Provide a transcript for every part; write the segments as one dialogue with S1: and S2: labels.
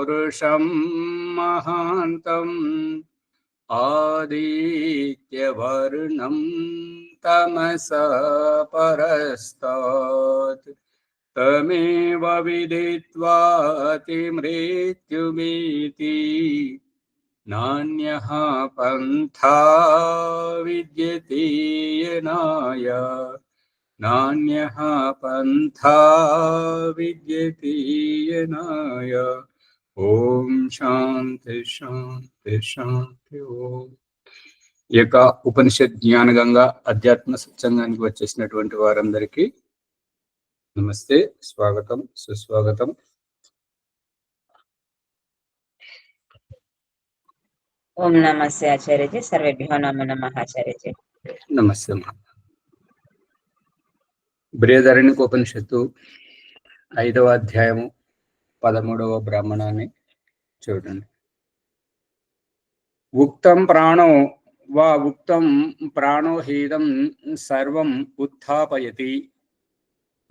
S1: पुरुषं महान्तम् आदित्यवर्णं तमसा परस्तात् तमेव विदित्वा मृत्युमिति नान्यः पन्था विद्यते येनाय नान्यः पन्था विद्यते येनाय। ఓం శాంతి శాంతి శాంతి ఓం. ఈ యొక్క ఉపనిషత్ జ్ఞానగంగా అధ్యాత్మ సత్సంగానికి వచ్చేసినటువంటి వారందరికీ నమస్తే, స్వాగతం, సుస్వాగతం.
S2: ఓం నమస్తే ఆచార్యజీ. సర్వేభ్యో నమో నమః ఆచార్యజీ.
S1: నమస్తే. బృహదారణ్యకోపనిషత్తు 5వ అధ్యాయము 13వ బ్రాహ్మణాన్ని చూడండి. ఉక్తం ప్రాణో వా ఉక్తం ప్రాణో హేదం సర్వం ఉత్థాపయతి.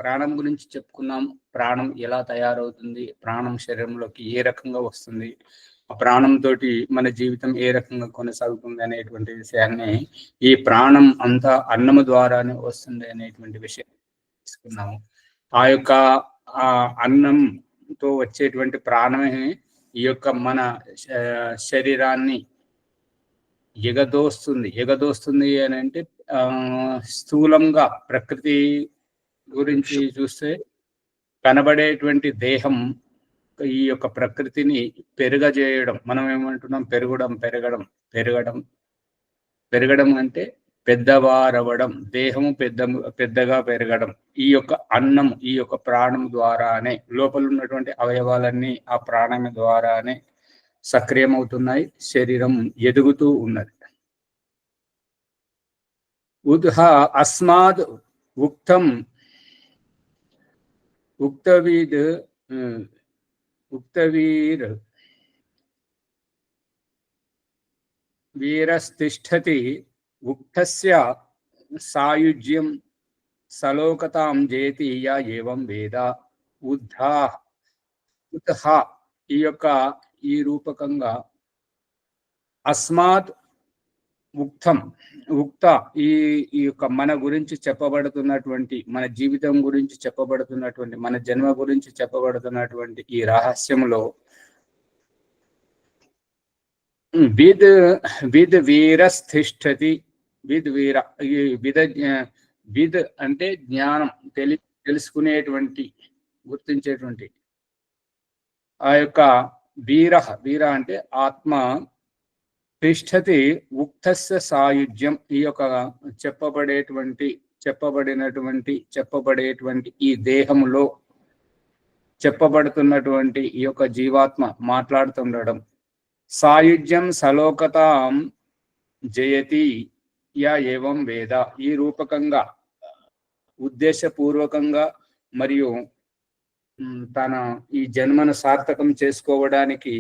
S1: ప్రాణం గురించి చెప్పుకున్నాం. ప్రాణం ఎలా తయారవుతుంది, ప్రాణం శరీరంలోకి ఏ రకంగా వస్తుంది, ఆ ప్రాణంతో మన జీవితం ఏ రకంగా కొనసాగుతుంది అనేటువంటి విషయాన్ని, ఈ ప్రాణం అంతా అన్నము ద్వారానే వస్తుంది అనేటువంటి విషయం తీసుకున్నాము. ఆ యొక్క అన్నంతో వచ్చేటువంటి ప్రాణమే ఈ యొక్క మన శరీరాన్ని ఎగదోస్తుంది అని అంటే స్థూలంగా ప్రకృతి గురించి చూస్తే కనబడేటువంటి దేహం ఈ యొక్క ప్రకృతిని పెరగజేయడం. మనం ఏమంటున్నాం? పెరగడం అంటే పెద్దవారవడం, దేహము పెద్దగా పెరగడం. ఈ యొక్క అన్నం, ఈ యొక్క ప్రాణం ద్వారానే, లోపల ఉన్నటువంటి అవయవాలన్నీ ఆ ప్రాణం ద్వారానే సక్రియమవుతున్నాయి. శరీరం ఎదుగుతూ ఉన్నది. అస్మాద్ ఉక్తం ఉక్తవీర్ వీరస్తిష్ఠతి ఉక్తస్య సాయుజ్యం సలోకతాం జయతి యా ఏవం వేద. ఉత్థ ఈ రూపకంగా అస్మాత్ ఉక్త ఈ యొక్క మన గురించి చెప్పబడుతున్నటువంటి, మన జీవితం గురించి చెప్పబడుతున్నటువంటి, మన జన్మ గురించి చెప్పబడుతున్నటువంటి ఈ రహస్యంలో విద్ వీరస్థిష్ఠతి. విద్ అంటే జ్ఞానం, తెలుసుకునేటువంటి, గుర్తించేటువంటి. ఆ యొక్క వీర అంటే ఆత్మ. తిష్ఠతి ఉక్తస్య సాయుజ్యం, ఈ యొక్క చెప్పబడేటువంటి ఈ దేహములో చెప్పబడుతున్నటువంటి ఈ యొక్క జీవాత్మ మాట్లాడుతుండడం. సాయుజ్యం సలోకతాం జయతి యా ఏవం వేద. ఈ రూపకంగా, ఉద్దేశపూర్వకంగా మరియు తన ఈ జన్మను సార్థకం చేసుకోవడానికి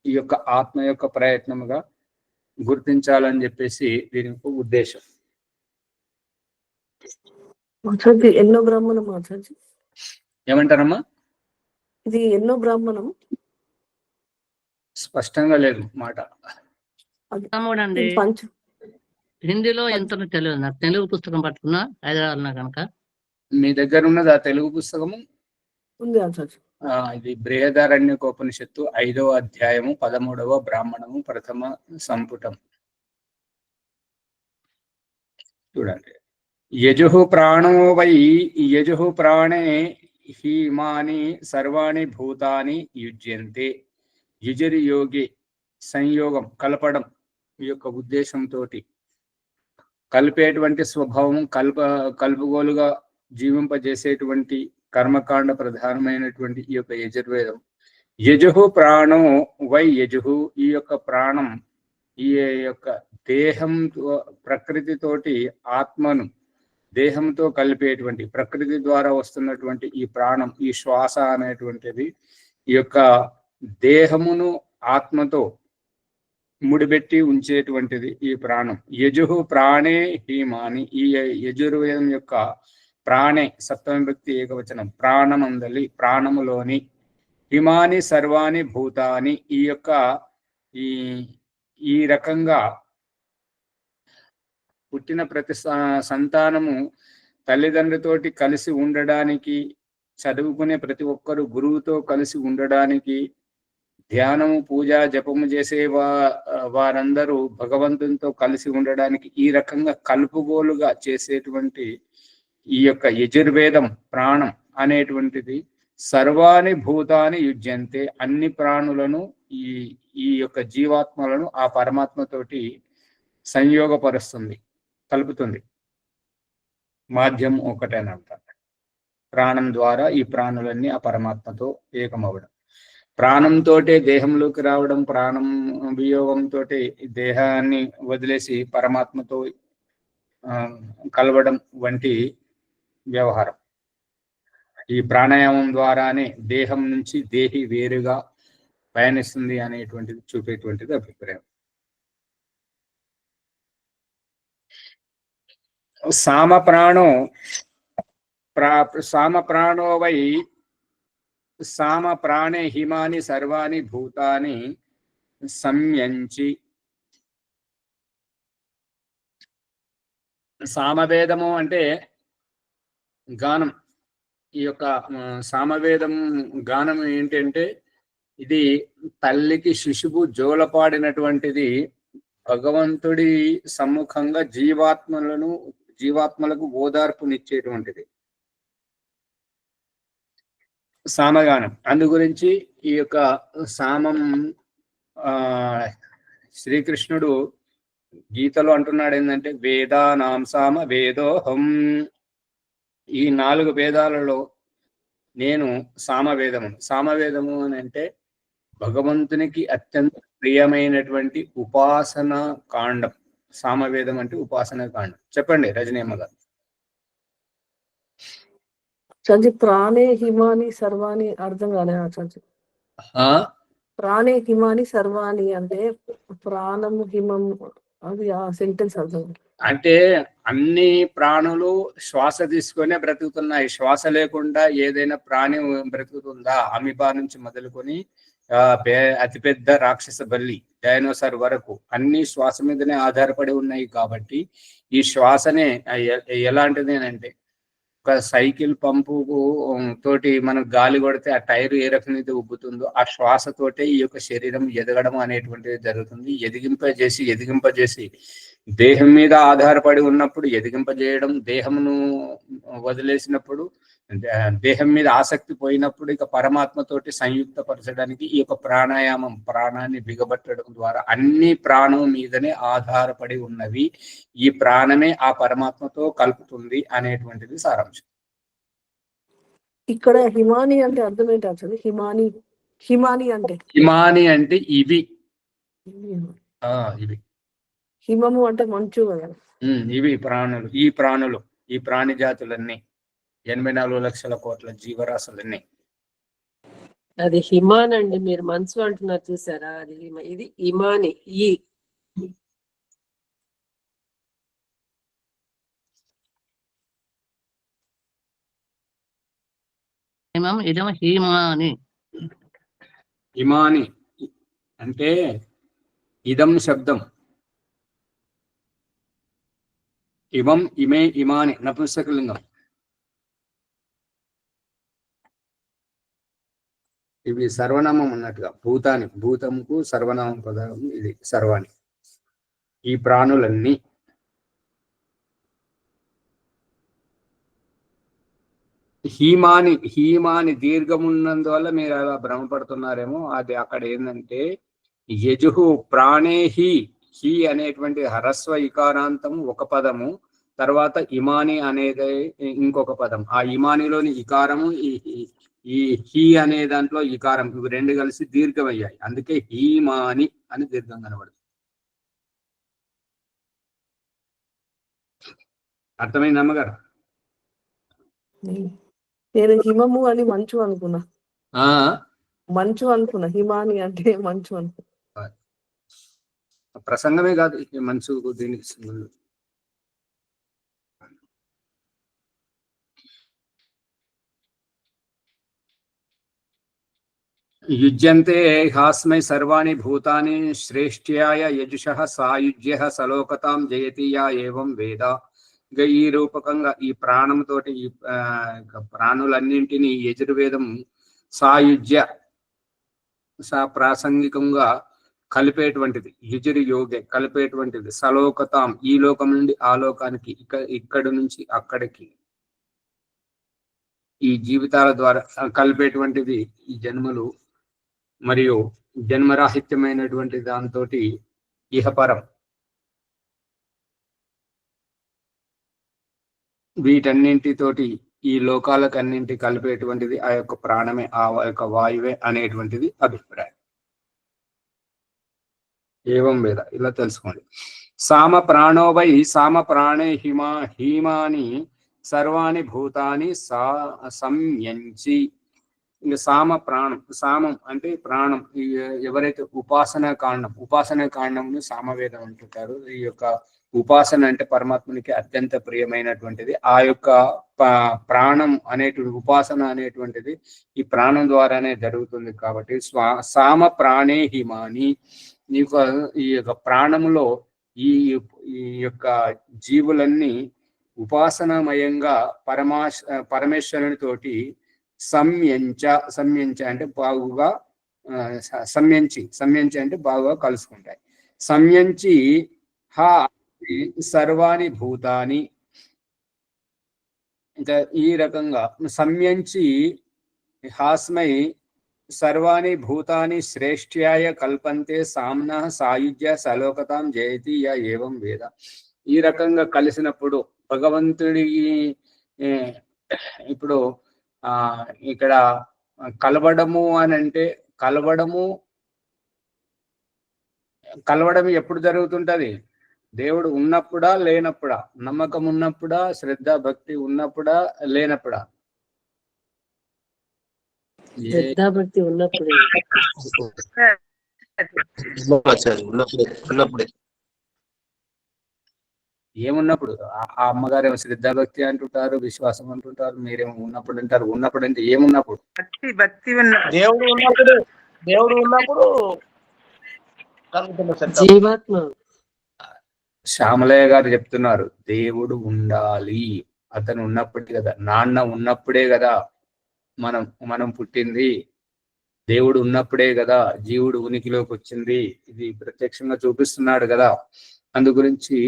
S1: ఈ యొక్క ఆత్మ యొక్క ప్రయత్నముగా గుర్తించాలని చెప్పేసి దీని యొక్క ఉద్దేశం.
S3: ఎన్నో బ్రాహ్మణం
S1: ఏమంటారమ్మా?
S3: ఇది ఎన్నో బ్రాహ్మణం
S1: స్పష్టంగా లేదు మాట.
S4: హిందీలో ఎంత తెలియదు నాకు. తెలుగు పుస్తకం పట్టుకున్నా హైదరాబాద్ కనుక.
S1: మీ దగ్గర ఉన్నది ఆ తెలుగు పుస్తకము
S3: ఉంది.
S1: ఇది బృహదారణ్యకోపనిషత్తు 5వ అధ్యాయము 13వ బ్రాహ్మణము ప్రథమ సంపుటం చూడండి. యజుః ప్రాణో వై యజుః ప్రాణే హీమాని సర్వాణి భూతాని యుజ్యంతే. యుజరి యోగి సంయోగం, కలపడం, ఈ యొక్క ఉద్దేశంతో కలిపేటువంటి స్వభావం, కలుపుగోలుగా జీవింపజేసేటువంటి కర్మకాండ ప్రధానమైనటువంటి ఈ యొక్క యజుర్వేదం. యజుః ప్రాణో వై యజుః, ఈ యొక్క ప్రాణం ఈ యొక్క దేహంతో, ప్రకృతితోటి ఆత్మను దేహంతో కలిపేటువంటి, ప్రకృతి ద్వారా వస్తున్నటువంటి ఈ ప్రాణం, ఈ శ్వాస అనేటువంటిది ఈ యొక్క దేహమును ఆత్మతో ముడిపెట్టి ఉంచేటువంటిది ఈ ప్రాణం. యజుః ప్రాణే హీమాని. ఈ యజుర్వేదం యొక్క ప్రాణే సప్తమ వ్యక్తి ఏకవచనం, ప్రాణమందలి, ప్రాణములోని హిమాని సర్వాణి భూతాని ఈ యొక్క ఈ ఈ రకంగా పుట్టిన ప్రతి సంతానము తల్లిదండ్రులతోటి కలిసి ఉండడానికి, చదువుకునే ప్రతి ఒక్కరు గురువుతో కలిసి ఉండడానికి, ధ్యానము పూజ జపము చేసే వారందరూ భగవంతునితో కలిసి ఉండడానికి ఈ రకంగా కలుపుగోలుగా చేసేటువంటి ఈ యొక్క యజుర్వేదం ప్రాణం అనేటువంటిది సర్వాణి భూతాన్ని యుజ్యంతే, అన్ని ప్రాణులను ఈ ఈ యొక్క జీవాత్మలను ఆ పరమాత్మతోటి సంయోగపరుస్తుంది, కలుపుతుంది. మాధ్యం ఒకటేనంట. ప్రాణం ద్వారా ఈ ప్రాణులన్నీ ఆ పరమాత్మతో ఏకమవడం, ప్రాణంతోటే దేహంలోకి రావడం, ప్రాణం వియోగంతో దేహాన్ని వదిలేసి పరమాత్మతో కలవడం వంటి వ్యవహారం. ఈ ప్రాణాయామం ద్వారానే దేహం నుంచి దేహి వేరుగా పయనిస్తుంది అనేటువంటిది చూపేటువంటిది అభిప్రాయం. సామప్రాణో వై సామ ప్రాణే హిమాని సర్వాణి భూతాని సంయంచి. సామవేదము అంటే గానం. ఈ యొక్క సామవేదం గానం ఏంటంటే ఇది తల్లికి శిశువు జోలపాడినటువంటిది, భగవంతుడి సమ్ముఖంగా జీవాత్మలకు ఓదార్పునిచ్చేటువంటిది సామగానం. అందు గురించి ఈ యొక్క సామం శ్రీకృష్ణుడు గీతలో అంటున్నాడు ఏంటంటే వేదానాం సామ వేదోహం. ఈ 4 వేదాలలో నేను సామవేదము అని అంటే భగవంతునికి అత్యంత ప్రియమైనటువంటి ఉపాసన కాండం. సామవేదం అంటే ఉపాసన కాండం. చెప్పండి రజనీయమ్మ గారు.
S3: ఆచార్య ప్రాణే హిమాని సర్వాణి అర్థం కాలేదు ఆచార్య. ప్రాణే హిమాని సర్వాణి అంటే ప్రాణము హిమము అది ఆ సెంటెన్స్ అర్థం
S1: అంటే అన్ని ప్రాణులు శ్వాస తీసుకొనే బ్రతుకుతున్నాయి. శ్వాస లేకుండా ఏదైనా ప్రాణి బ్రతుకుతుందా? అమీబా నుంచి మొదలుకొని అతిపెద్ద రాక్షస బల్లి డైనోసార్ వరకు అన్ని శ్వాస మీదనే ఆధారపడి ఉన్నాయి. కాబట్టి ఈ శ్వాసనే ఎలాంటిది అంటే ఒక సైకిల్ పంపు తోటి మనం గాలి కొడితే ఆ టైర్ ఏ రకంగా ఉబ్బుతుందో ఆ శ్వాసతోటే ఈ యొక్క శరీరం ఎదగడం అనేటువంటిది జరుగుతుంది. ఎదిగింపజేసి దేహం మీద ఆధారపడి ఉన్నప్పుడు ఎదిగింపజేయడం, దేహమును వదిలేసినప్పుడు దేహం మీద ఆసక్తి పోయినప్పుడు ఇక పరమాత్మతోటి సంయుక్తపరచడానికి ఈ యొక్క ప్రాణాయామం, ప్రాణాన్ని బిగబట్టడం ద్వారా అన్ని ప్రాణం మీదనే ఆధారపడి ఉన్నవి. ఈ ప్రాణమే ఆ పరమాత్మతో కలుపుతుంది అనేటువంటిది సారాంశం.
S3: ఇక్కడ హిమాని అంటే అర్థం ఏంటి అసలు? హిమాని అంటే
S1: ఇవి ఇవి
S3: హిమము అంటే మంచు కదా.
S1: ఇవి ప్రాణులు, ఈ ప్రాణి జాతులన్నీ 84 లక్షల కోట్ల జీవరాశులన్నీ.
S5: అది హిమాన్ అండి, మీరు మనసు అంటున్నారు చూసారా? అది ఇది ఇమాని.
S4: ఇదేమో హిమాని.
S1: హిమాని అంటే ఇదం శబ్దం, ఇవం ఇమే ఇమాని నపుంసకలింగం. ఇవి సర్వనామం అన్నట్టుగా భూతముకు సర్వనామం పదం ఇది సర్వాణి. ఈ ప్రాణులన్నీ హీమాని దీర్ఘమున్నందువల్ల మీరు అలా భ్రమపడుతున్నారేమో. అది అక్కడ ఏంటంటే యజుహు ప్రాణే హి అనేటువంటి హ్రస్వ ఇకారాంతము ఒక పదము, తర్వాత ఇమాని అనేది ఇంకొక పదం. ఆ ఇమానిలోని ఇకారము ఈ హి అనే దాంట్లో ఇకారం, ఇవి 2 కలిసి దీర్ఘమయ్యాయి. అందుకే హీమాని అని దీర్ఘం కనబడుతుంది. అర్థమైంది అమ్మగారు?
S3: నేను హిమము అని మంచు అనుకున్నా. హిమాని అంటే మంచు అనుకున్నా.
S1: ప్రసంగమే కాదు మంచు దీనికి. యుజ్యంతే హాస్మై సర్వాణి భూతాని శ్రేష్ఠ్యాయ యజుషః సాయుజ్యః సలోకతాం జయతి యా ఏవం వేద. ఇంకా ఈ రూపకంగా ఈ ప్రాణంతోటి ఈ ప్రాణులన్నింటినీ యజుర్వేదం సాయుజ్య ప్రాసంగికంగా కలిపేటువంటిది, యుజురి యోగే కలిపేటువంటిది, సలోకతాం ఈ లోకం నుండి ఆ లోకానికి, ఇక్కడి నుంచి అక్కడికి ఈ జీవితాల ద్వారా కలిపేటువంటిది ఈ జన్మలు మరియు జన్మరాహిత్యమైనటువంటి దాంతో ఇహపరం వీటన్నింటితోటి ఈ లోకాలకన్నింటి కలిపేటువంటిది ఆ యొక్క ప్రాణమే, ఆ యొక్క వాయువే అనేటువంటిది అభిప్రాయం. ఏవం వేద ఇలా తెలుసుకోండి. సామ ప్రాణో వై సామ ప్రాణే హీమాని సర్వాణి భూతాని సంయంచి. ఇంకా సామ ప్రాణం, సామం అంటే ప్రాణం. ఎవరైతే ఉపాసనా కాండంను సామవేదం అంటుంటారు. ఈ యొక్క ఉపాసన అంటే పరమాత్మనికి అత్యంత ప్రియమైనటువంటిది. ఆ యొక్క ప్రాణం అనేటువంటి ఉపాసన అనేటువంటిది ఈ ప్రాణం ద్వారానే జరుగుతుంది. కాబట్టి సామ ప్రాణే హిమాని, నీకు ఈ యొక్క ప్రాణంలో ఈ యొక్క జీవులన్నీ ఉపాసనమయంగా పరమేశ్వరుని తోటి సంయంచ అంటే బాగుగా సంయంచి అంటే బాగా కలుసుకుంటాయి. సంయంచి సర్వాణి భూతాని, ఇంకా ఈ రకంగా సంయంచి హాస్మై సర్వాణి భూతాని శ్రేష్ఠ్యాయ కల్పంతే సామ్నః సాయుజ్య సలోకతాం జయతి యా ఏవం వేద. ఈ రకంగా కలిసినప్పుడు భగవంతుడికి ఇప్పుడు ఇక్కడ కలవడము అని అంటే కలవడం ఎప్పుడు జరుగుతుంటది? దేవుడు ఉన్నప్పుడా లేనప్పుడా? నమ్మకం ఉన్నప్పుడా? శ్రద్ధ భక్తి ఉన్నప్పుడా లేనప్పుడా?
S5: శ్రద్ధాభక్తి ఉన్నప్పుడే.
S1: ఏమున్నప్పుడు? ఆ అమ్మగారు ఏమో శ్రద్ధాభక్తి అంటుంటారు, విశ్వాసం అంటుంటారు, మీరేమో ఉన్నప్పుడు అంటారు. ఉన్నప్పుడు అంటే ఏమున్నప్పుడు?
S6: భక్తి దేవుడు ఉన్నప్పుడు
S5: జీవాత్మ.
S1: శ్యామలయ్య గారు చెప్తున్నారు, దేవుడు ఉండాలి, అతను ఉన్నప్పుడే కదా, నాన్న ఉన్నప్పుడే కదా మనం పుట్టింది, దేవుడు ఉన్నప్పుడే కదా జీవుడు ఉనికిలోకి వచ్చింది. ఇది ప్రత్యక్షంగా చూపిస్తున్నాడు కదా. అందు గురించి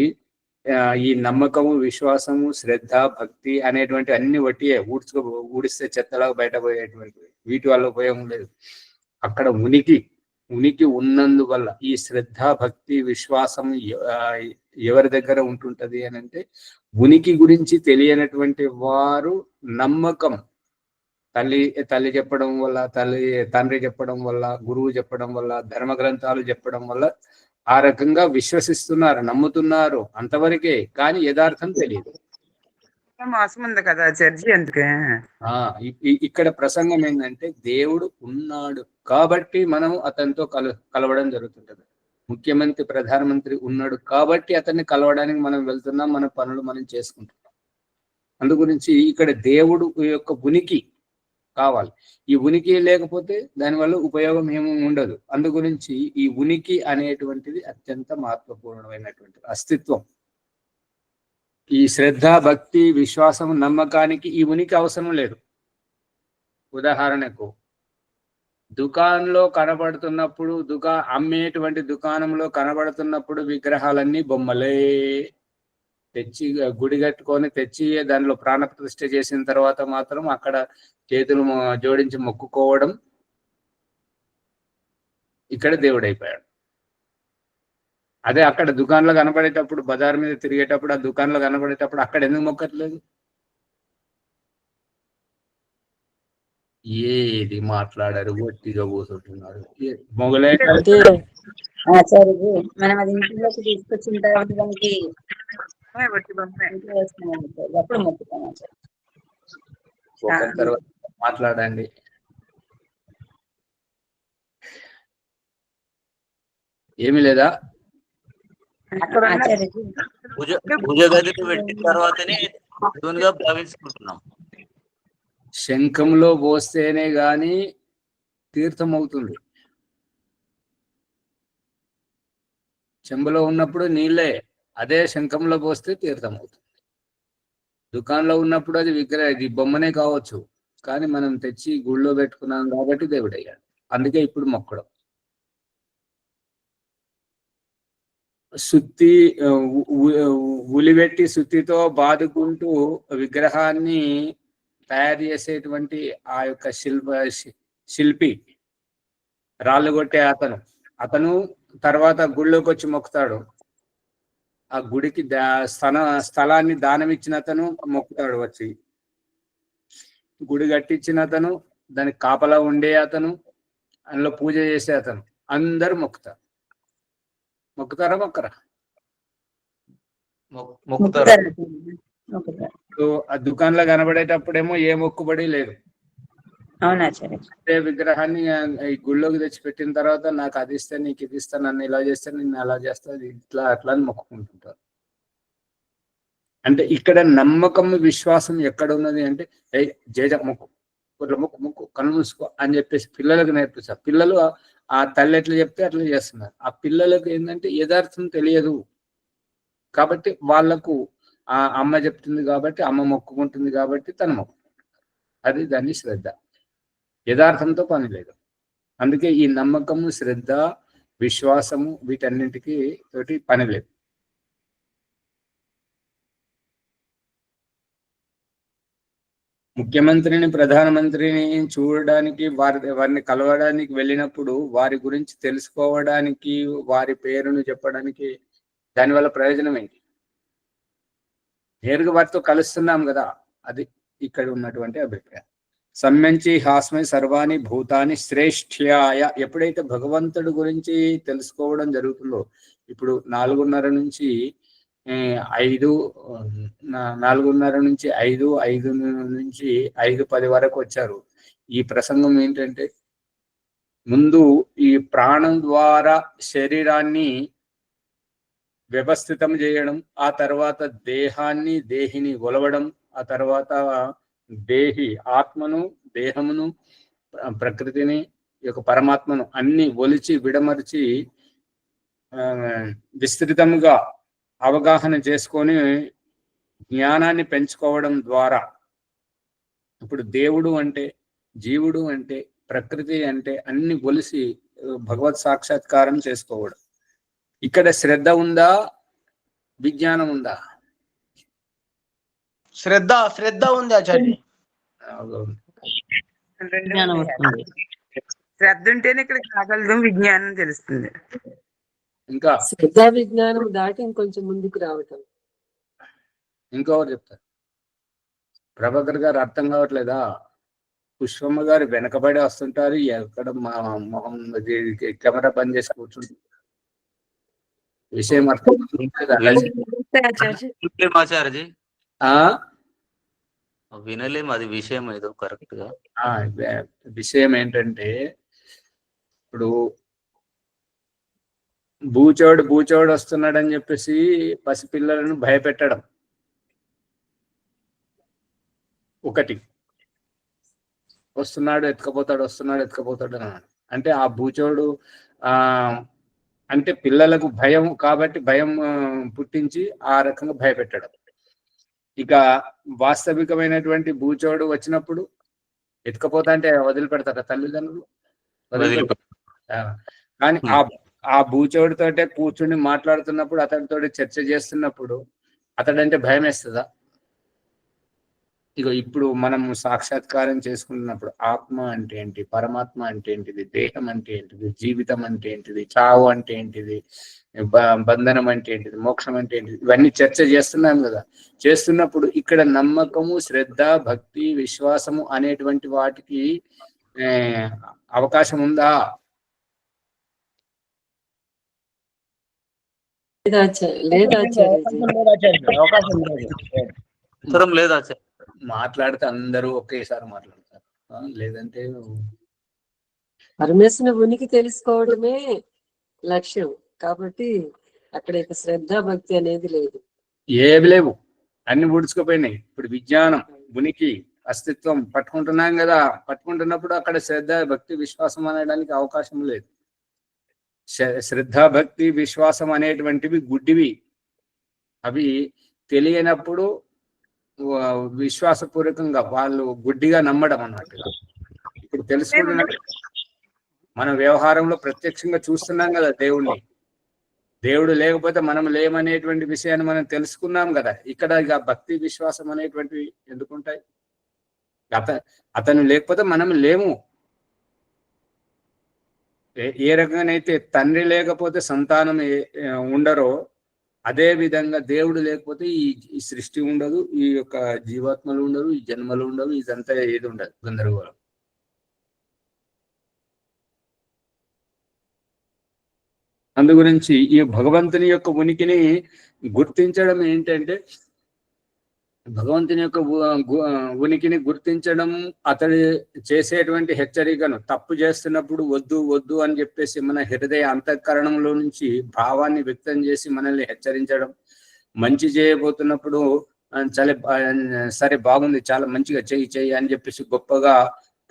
S1: ఈ నమ్మకము, విశ్వాసము, శ్రద్ధ, భక్తి అనేటువంటి అన్ని వట్టియే, ఊడిస్తే చెత్తలాగా బయటపోయేటువంటివి. వీటి వల్ల ఉపయోగం లేదు. అక్కడ ఉనికి ఉన్నందువల్ల ఈ శ్రద్ధ, భక్తి, విశ్వాసం ఎవరి దగ్గర ఉంటుంటది అని అంటే, ఉనికి గురించి తెలియనటువంటి వారు నమ్మకం, తల్లి చెప్పడం వల్ల, తండ్రి చెప్పడం వల్ల, గురువు చెప్పడం వల్ల, ధర్మ గ్రంథాలు చెప్పడం వల్ల ఆ రకంగా విశ్వసిస్తున్నారు, నమ్ముతున్నారు, అంతవరకే. కానీ యథార్థం తెలియదు.
S6: మోసం ఉంది కదా చర్చి. అందుకే
S1: ఇక్కడ ప్రసంగం ఏంటంటే, దేవుడు ఉన్నాడు కాబట్టి మనం అతనితో కలవడం జరుగుతుంటది. ముఖ్యమంత్రి, ప్రధానమంత్రి ఉన్నాడు కాబట్టి అతన్ని కలవడానికి మనం వెళ్తున్నాం, మన పనులు మనం చేసుకుంటున్నాం. అందు గురించి ఇక్కడ దేవుడు యొక్క ఉనికి కావాలి. ఈ ఉనికి లేకపోతే దానివల్ల ఉపయోగం ఏమీ ఉండదు. అందు గురించి ఈ ఉనికి అనేటువంటిది అత్యంత మహత్వపూర్ణమైనటువంటిది అస్తిత్వం. ఈ శ్రద్ధ, భక్తి, విశ్వాసం, నమ్మకానికి ఈ ఉనికి అవసరం లేదు. ఉదాహరణకు దుకాణంలో కనబడుతున్నప్పుడు, అమ్మేటువంటి దుకాణంలో కనబడుతున్నప్పుడు విగ్రహాలన్నీ బొమ్మలే. తెచ్చి గుడి కట్టుకొని తెచ్చి దానిలో ప్రాణప్రతిష్ఠ చేసిన తర్వాత మాత్రం అక్కడ చేతులు జోడించి మొక్కుకోవడం, ఇక్కడ దేవుడైపోయాడు. అదే అక్కడ దుకాణంలో కనబడేటప్పుడు, బజార్ మీద తిరిగేటప్పుడు, ఆ దుకాణంలో కనబడేటప్పుడు అక్కడ ఎందుకు మొక్కట్లేదు? ఏది మాట్లాడారు, ఒట్టిగా కూర్చుంటున్నారు. మొగలే
S2: మనం అది ఇంట్లోకి తీసుకొచ్చిన తర్వాత దానికి అప్పుడు మొక్కుతాం.
S1: తర్వాత మాట్లాడండి. ఏమి లేదా?
S7: భుజగదికి పెట్టిన తర్వాతనే భావించుకుంటున్నాం.
S1: శంఖంలో పోస్తేనే గాని తీర్థం అవుతుంది. చెంబులో ఉన్నప్పుడు నీళ్ళే, అదే శంఖంలో పోస్తే తీర్థం అవుతుంది. దుకాణంలో ఉన్నప్పుడు అది ఇది బొమ్మనే కావచ్చు, కానీ మనం తెచ్చి గుళ్ళో పెట్టుకున్నాం కాబట్టి దేవుడు అయ్యాడు. అందుకే ఇప్పుడు మొక్కడం. సుత్తి ఉలివెట్టి సుత్తితో బాదుకుంటూ విగ్రహాన్ని తయారు చేసేటువంటి ఆ యొక్క శిల్పి, రాళ్ళు కొట్టే అతను తర్వాత గుళ్ళోకి వచ్చి మొక్కుతాడు. ఆ గుడికి స్థలాన్ని దానం ఇచ్చిన అతను మొక్కుతాడు వచ్చి. గుడి కట్టించిన అతను, దానికి కాపలా ఉండే అతను, అందులో పూజ చేసే అతను, అందరు మొక్కుతారు. మొక్కుతారా మొక్కరా?
S7: మొక్కుతారు.
S1: ఆ దుకాణంలో కనబడేటప్పుడేమో ఏ మొక్కుబడి లేదు.
S2: అవునాచార్య.
S1: అదే విగ్రహాన్ని ఈ గుళ్ళోకి తెచ్చి పెట్టిన తర్వాత నాకు అది ఇస్తే, నీకు ఇది ఇస్తా, నన్ను ఇలా చేస్తే నిన్ను అలా చేస్తా, ఇట్లా అట్లా అని మొక్కుకుంటుంటారు. అంటే ఇక్కడ నమ్మకం విశ్వాసం ఎక్కడ ఉన్నది అంటే, జేజ మొక్కు, ఇట్లా మొక్కు కళ్ళు మూసుకో అని చెప్పేసి పిల్లలకు నేర్పిస్తారు. పిల్లలు ఆ తల్లి ఎట్లా చెప్తే అట్లా చేస్తున్నారు. ఆ పిల్లలకు ఏంటంటే యథార్థం తెలియదు కాబట్టి వాళ్లకు ఆ అమ్మ చెప్తుంది కాబట్టి, అమ్మ మొక్కుకుంటుంది కాబట్టి తను మొక్కుకుంటుంది. అది దాన్ని శ్రద్ధ. యథార్థంతో పని లేదు. అందుకే ఈ నమ్మకము, శ్రద్ధ, విశ్వాసము వీటన్నింటికి తోటి పని లేదు. ముఖ్యమంత్రిని, ప్రధానమంత్రిని చూడడానికి, వారిని కలవడానికి వెళ్ళినప్పుడు వారి గురించి తెలుసుకోవడానికి, వారి పేరును చెప్పడానికి దానివల్ల ప్రయోజనం ఏంటి? నేరుగా వారితో కలుస్తున్నాం కదా, అది ఇక్కడ ఉన్నటువంటి అభిప్రాయం. సమ్యంచి హాస్మై సర్వాణి భూతాని శ్రేష్ఠ్యాయ. ఎప్పుడైతే భగవంతుడి గురించి తెలుసుకోవడం జరుగుతుందో, ఇప్పుడు 4:30 నుంచి 5, 4:30 నుంచి 5, 5 నుంచి 5:10 వరకు వచ్చారు. ఈ ప్రసంగం ఏంటంటే, ముందు ఈ ప్రాణం ద్వారా శరీరాన్ని వ్యవస్థితం చేయడం, ఆ తర్వాత దేహిని ఒలవడం, ఆ తర్వాత ఆత్మను, దేహమును, ప్రకృతిని, యొక్క పరమాత్మను అన్ని ఒలిచి విడమర్చి విస్తృతంగా అవగాహన చేసుకొని జ్ఞానాన్ని పెంచుకోవడం ద్వారా, ఇప్పుడు దేవుడు అంటే, జీవుడు అంటే, ప్రకృతి అంటే అన్ని ఒలిసి భగవత్ సాక్షాత్కారం చేసుకోవడం. ఇక్కడ శ్రద్ధ ఉందా, విజ్ఞానం ఉందా?
S6: శ్రద్ధ ఉంది ఆచార్య.
S4: జ్ఞానం వస్తుంది.
S6: శ్రద్ధ ఉంటేనే ఇక్కడ కాగలదు, విజ్ఞానం తెలుస్తుంది.
S1: ఇంకా
S5: శ్రద్ధా విజ్ఞానం దాటి ఇంకొంచెం ముందుకు రావటం.
S1: ఇంకొకరు చెప్తారు. ప్రభాకర్ గారు అర్థం కావట్లేదా? పుష్పమ్మ గారు వెనకబడి వస్తుంటారు, ఎక్కడ మా మొహం కెమెరా బంద్ చేసి కూర్చుంటారు. విషయం అర్థం
S7: ఆచార్యజీ వినలేం, అది విషయం ఏదో కరెక్ట్ గా.
S1: విషయం ఏంటంటే, ఇప్పుడు బూచోడు వస్తున్నాడని చెప్పేసి పసిపిల్లలను భయపెట్టడం ఒకటి. వస్తున్నాడు ఎత్తుకపోతాడు అన్నాడు. అంటే ఆ బూచోడు అంటే పిల్లలకు భయం కాబట్టి భయం పుట్టించి ఆ రకంగా భయపెట్టడం. ఇక వాస్తవికమైనటువంటి బూచోడు వచ్చినప్పుడు ఎత్తుకపోతా అంటే వదిలిపెడతారా తల్లిదండ్రులు? కానీ ఆ బూచోడితోటే కూర్చుని మాట్లాడుతున్నప్పుడు, అతడితో చర్చ చేస్తున్నప్పుడు అతడంటే భయం వేస్తుందా? ఇగో ఇప్పుడు మనం సాక్షాత్కారం చేసుకుంటున్నప్పుడు ఆత్మ అంటే ఏంటి, పరమాత్మ అంటే ఏంటిది, దేహం అంటే ఏంటిది, జీవితం అంటే ఏంటిది, చావు అంటే ఏంటిది, బంధనం అంటే ఏంటిది, మోక్షం అంటే ఏంటిది, ఇవన్నీ చర్చ చేస్తున్నాం కదా. చేస్తున్నప్పుడు ఇక్కడ నమ్మకము, శ్రద్ధ, భక్తి, విశ్వాసము అనేటువంటి వాటికి అవకాశం ఉందా? మాట్లాడితే అందరూ ఒకేసారి మాట్లాడతారు, లేదంటే
S5: పరమేశ్వరుని ఉనికి తెలుసుకోవడమే లక్ష్యం. కాబట్టి అక్కడ ఇక శ్రద్ధ, భక్తి అనేది లేదు,
S1: ఏవి లేవు, అన్ని ఊడ్చుకుపోయినాయి. ఇప్పుడు విజ్ఞానం, ఉనికి, అస్తిత్వం పట్టుకుంటున్నాం కదా, పట్టుకుంటున్నప్పుడు అక్కడ శ్రద్ధ భక్తి విశ్వాసం అనడానికి అవకాశం లేదు. శ్రద్ధ భక్తి విశ్వాసం అనేటువంటివి గుడ్డివి. అవి తెలియనప్పుడు విశ్వాసపూర్వకంగా వాళ్ళు గుడ్డిగా నమ్మడం అన్నట్టుగా. ఇప్పుడు తెలుసుకుంటున్న మనం వ్యవహారంలో ప్రత్యక్షంగా చూస్తున్నాం కదా దేవుణ్ణి. దేవుడు లేకపోతే మనం లేమనేటువంటి విషయాన్ని మనం తెలుసుకున్నాం కదా. ఇక్కడ ఇక భక్తి విశ్వాసం అనేటువంటివి ఎందుకుంటాయి? అతను లేకపోతే మనం లేము. ఏ రకంగానైతే తండ్రి లేకపోతే సంతానం ఉండరో, అదే విధంగా దేవుడు లేకపోతే ఈ సృష్టి ఉండదు, ఈ యొక్క జీవాత్మలు ఉండదు, ఈ జన్మలు ఉండవు, ఇదంతా ఏది ఉండదు, గందరగోళం. అందు గురించి ఈ భగవంతుని యొక్క ఉనికిని గుర్తించడం ఏంటంటే, భగవంతుని యొక్క ఉనికిని గుర్తించడం, అతడు చేసేటువంటి హెచ్చరికను తప్పు చేస్తున్నప్పుడు వద్దు వద్దు అని చెప్పేసి మన హృదయ అంతఃకరణంలో నుంచి భావాన్ని వ్యక్తం చేసి మనల్ని హెచ్చరించడం, మంచి చేయబోతున్నప్పుడు సరే బాగుంది, చాలా మంచిగా చెయ్యి అని చెప్పేసి గొప్పగా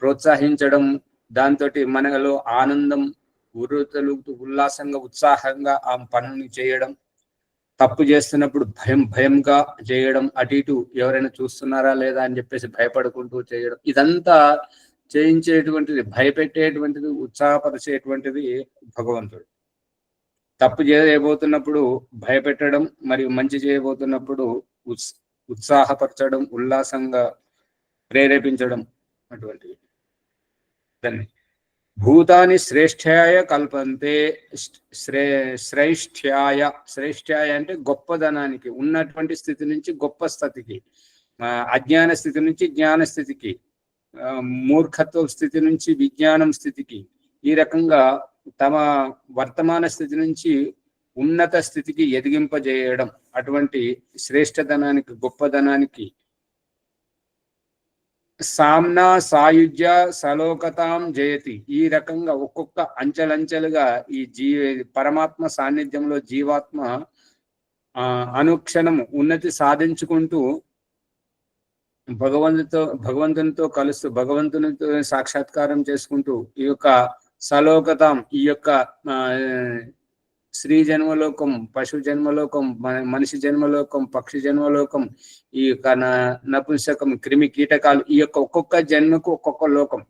S1: ప్రోత్సహించడం, దాంతో మనలో ఆనందం ఉర్రూతలుగుతూ ఉల్లాసంగా ఉత్సాహంగా ఆ పనుని చేయడం, తప్పు చేస్తున్నప్పుడు భయంగా చేయడం, అటు ఇటు ఎవరైనా చూస్తున్నారా లేదా అని చెప్పేసి భయపడుకుంటూ చేయడం, ఇదంతా చేయించేటువంటిది, భయపెట్టేటువంటిది, ఉత్సాహపరిచేటువంటిది భగవంతుడు. తప్పు చేయబోతున్నప్పుడు భయపెట్టడం, మరియు మంచి చేయబోతున్నప్పుడు ఉత్సాహపరచడం, ఉల్లాసంగా ప్రేరేపించడం అటువంటివి. దాన్ని భూతాని శ్రేష్ఠ్యాయ కల్పంతే. శ్రేష్ఠ్యాయ అంటే గొప్పదనానికి, ఉన్నటువంటి స్థితి నుంచి గొప్ప స్థితికి, అజ్ఞాన స్థితి నుంచి జ్ఞాన స్థితికి, మూర్ఖత్వ స్థితి నుంచి విజ్ఞానం స్థితికి, ఈ రకంగా తమ వర్తమాన స్థితి నుంచి ఉన్నత స్థితికి ఎదిగింపజేయడం, అటువంటి శ్రేష్ఠధనానికి, గొప్పదనానికి సామ్నా సాయుజ్య సలోకతాం జయతి. ఈ రకంగా ఒక్కొక్క అంచెలంచెలుగా ఈ పరమాత్మ సాన్నిధ్యంలో జీవాత్మ అనుక్షణము ఉన్నతి సాధించుకుంటూ భగవంతునితో కలుస్తూ, భగవంతునితో సాక్షాత్కారం చేసుకుంటూ, ఈ యొక్క సలోకతాం, ఈ యొక్క స్త్రీ జన్మలోకం, పశు జన్మలోకం, మనిషి జన్మలోకం, పక్షి జన్మలోకం, ఈ యొక్క నపుంసకం, క్రిమి కీటకాలు, ఈ యొక్క ఒక్కొక్క జన్మకు ఒక్కొక్క లోకం,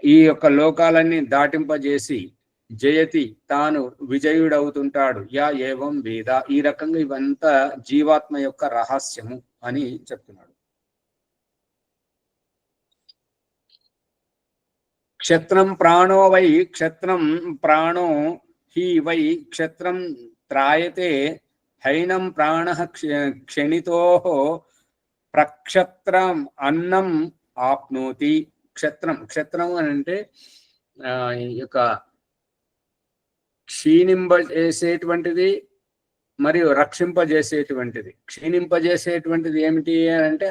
S1: ఈ యొక్క లోకాలన్నీ దాటింపజేసి జయతి, తాను విజయుడవుతుంటాడు. యా ఏవం వేద. ఈ రకంగా ఇవంతా జీవాత్మ యొక్క రహస్యము అని చెప్తున్నాడు. క్షత్రం ప్రాణో వై క్షత్రం ప్రాణో హి వై క్షత్రం త్రాయతే హైనం ప్రాణ క్షణితో ప్రక్షత్రం అన్నం ఆప్నోతి. క్షత్రం అని అంటే ఈ యొక్క క్షీణింపజేసేటువంటిది మరియు రక్షింపజేసేటువంటిది. క్షీణింపజేసేటువంటిది ఏమిటి అంటే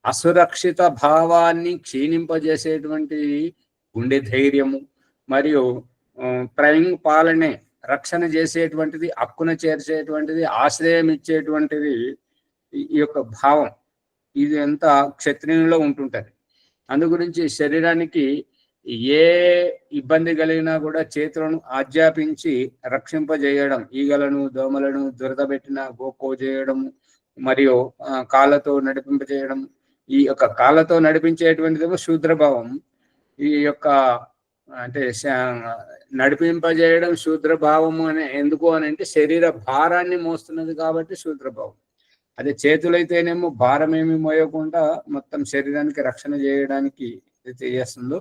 S1: అసురక్షిత భావాన్ని క్షీణింపజేసేటువంటి గుండె ధైర్యము, మరియు పాలనే రక్షణ చేసేటువంటిది, హక్కున చేర్చేటువంటిది, ఆశ్రయం ఇచ్చేటువంటిది ఈ యొక్క భావం. ఇది అంతా క్షత్రియునిలో ఉంటుంటది. అందు గురించి శరీరానికి ఏ ఇబ్బంది కలిగినా కూడా చేతులను ఆజ్ఞాపించి రక్షింపజేయడం, ఈగలను దోమలను దురదబెట్టిన గోకో చేయడం, మరియు కాళ్ళతో నడిపింపజేయడం. ఈ యొక్క కాళ్ళతో నడిపించేటువంటిదేమో శూద్రభావం. ఈ యొక్క అంటే నడిపింపజేయడం శూద్రభావము అని ఎందుకు అని అంటే శరీర భారాన్ని మోస్తున్నది కాబట్టి శూద్రభావం. అదే చేతులైతేనేమో భారం ఏమి మోయకుండా మొత్తం శరీరానికి రక్షణ చేయడానికి చేస్తుందో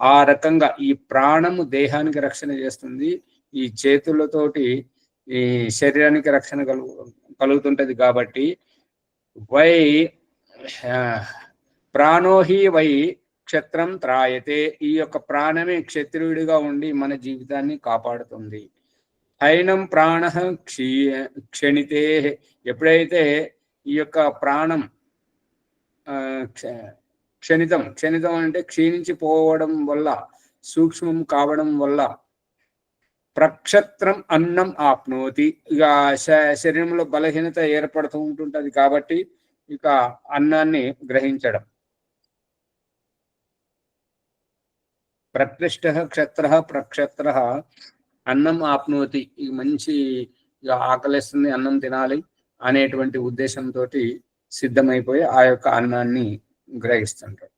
S1: ఆ రకంగా ఈ ప్రాణము దేహానికి రక్షణ చేస్తుంది. ఈ చేతులతోటి ఈ శరీరానికి రక్షణ కలుగుతుంటది. కాబట్టి వై ప్రాణోహి వై క్షత్రం త్రాయతే. ఈ యొక్క ప్రాణమే క్షత్రియుడిగా ఉండి మన జీవితాన్ని కాపాడుతుంది. హైనం ప్రాణ క్షణితే. ఎప్పుడైతే ఈ యొక్క ప్రాణం క్షణితం అంటే క్షీణించిపోవడం వల్ల, సూక్ష్మం కావడం వల్ల, ప్రక్షత్రం అన్నం ఆప్నోతి. ఇక శరీరంలో బలహీనత ఏర్పడుతూ ఉంటుంటది. కాబట్టి ఇక అన్నాన్ని గ్రహించడం. ప్రకృష్ట క్షత్ర ప్రక్షత్ర అన్నం ఆప్నోతి, ఈ మంచి ఆకలిస్తుంది అన్నం తినాలి అనేటువంటి ఉద్దేశంతో సిద్ధమైపోయి ఆ యొక్క అన్నాన్ని గ్రహిస్తుంటాడు.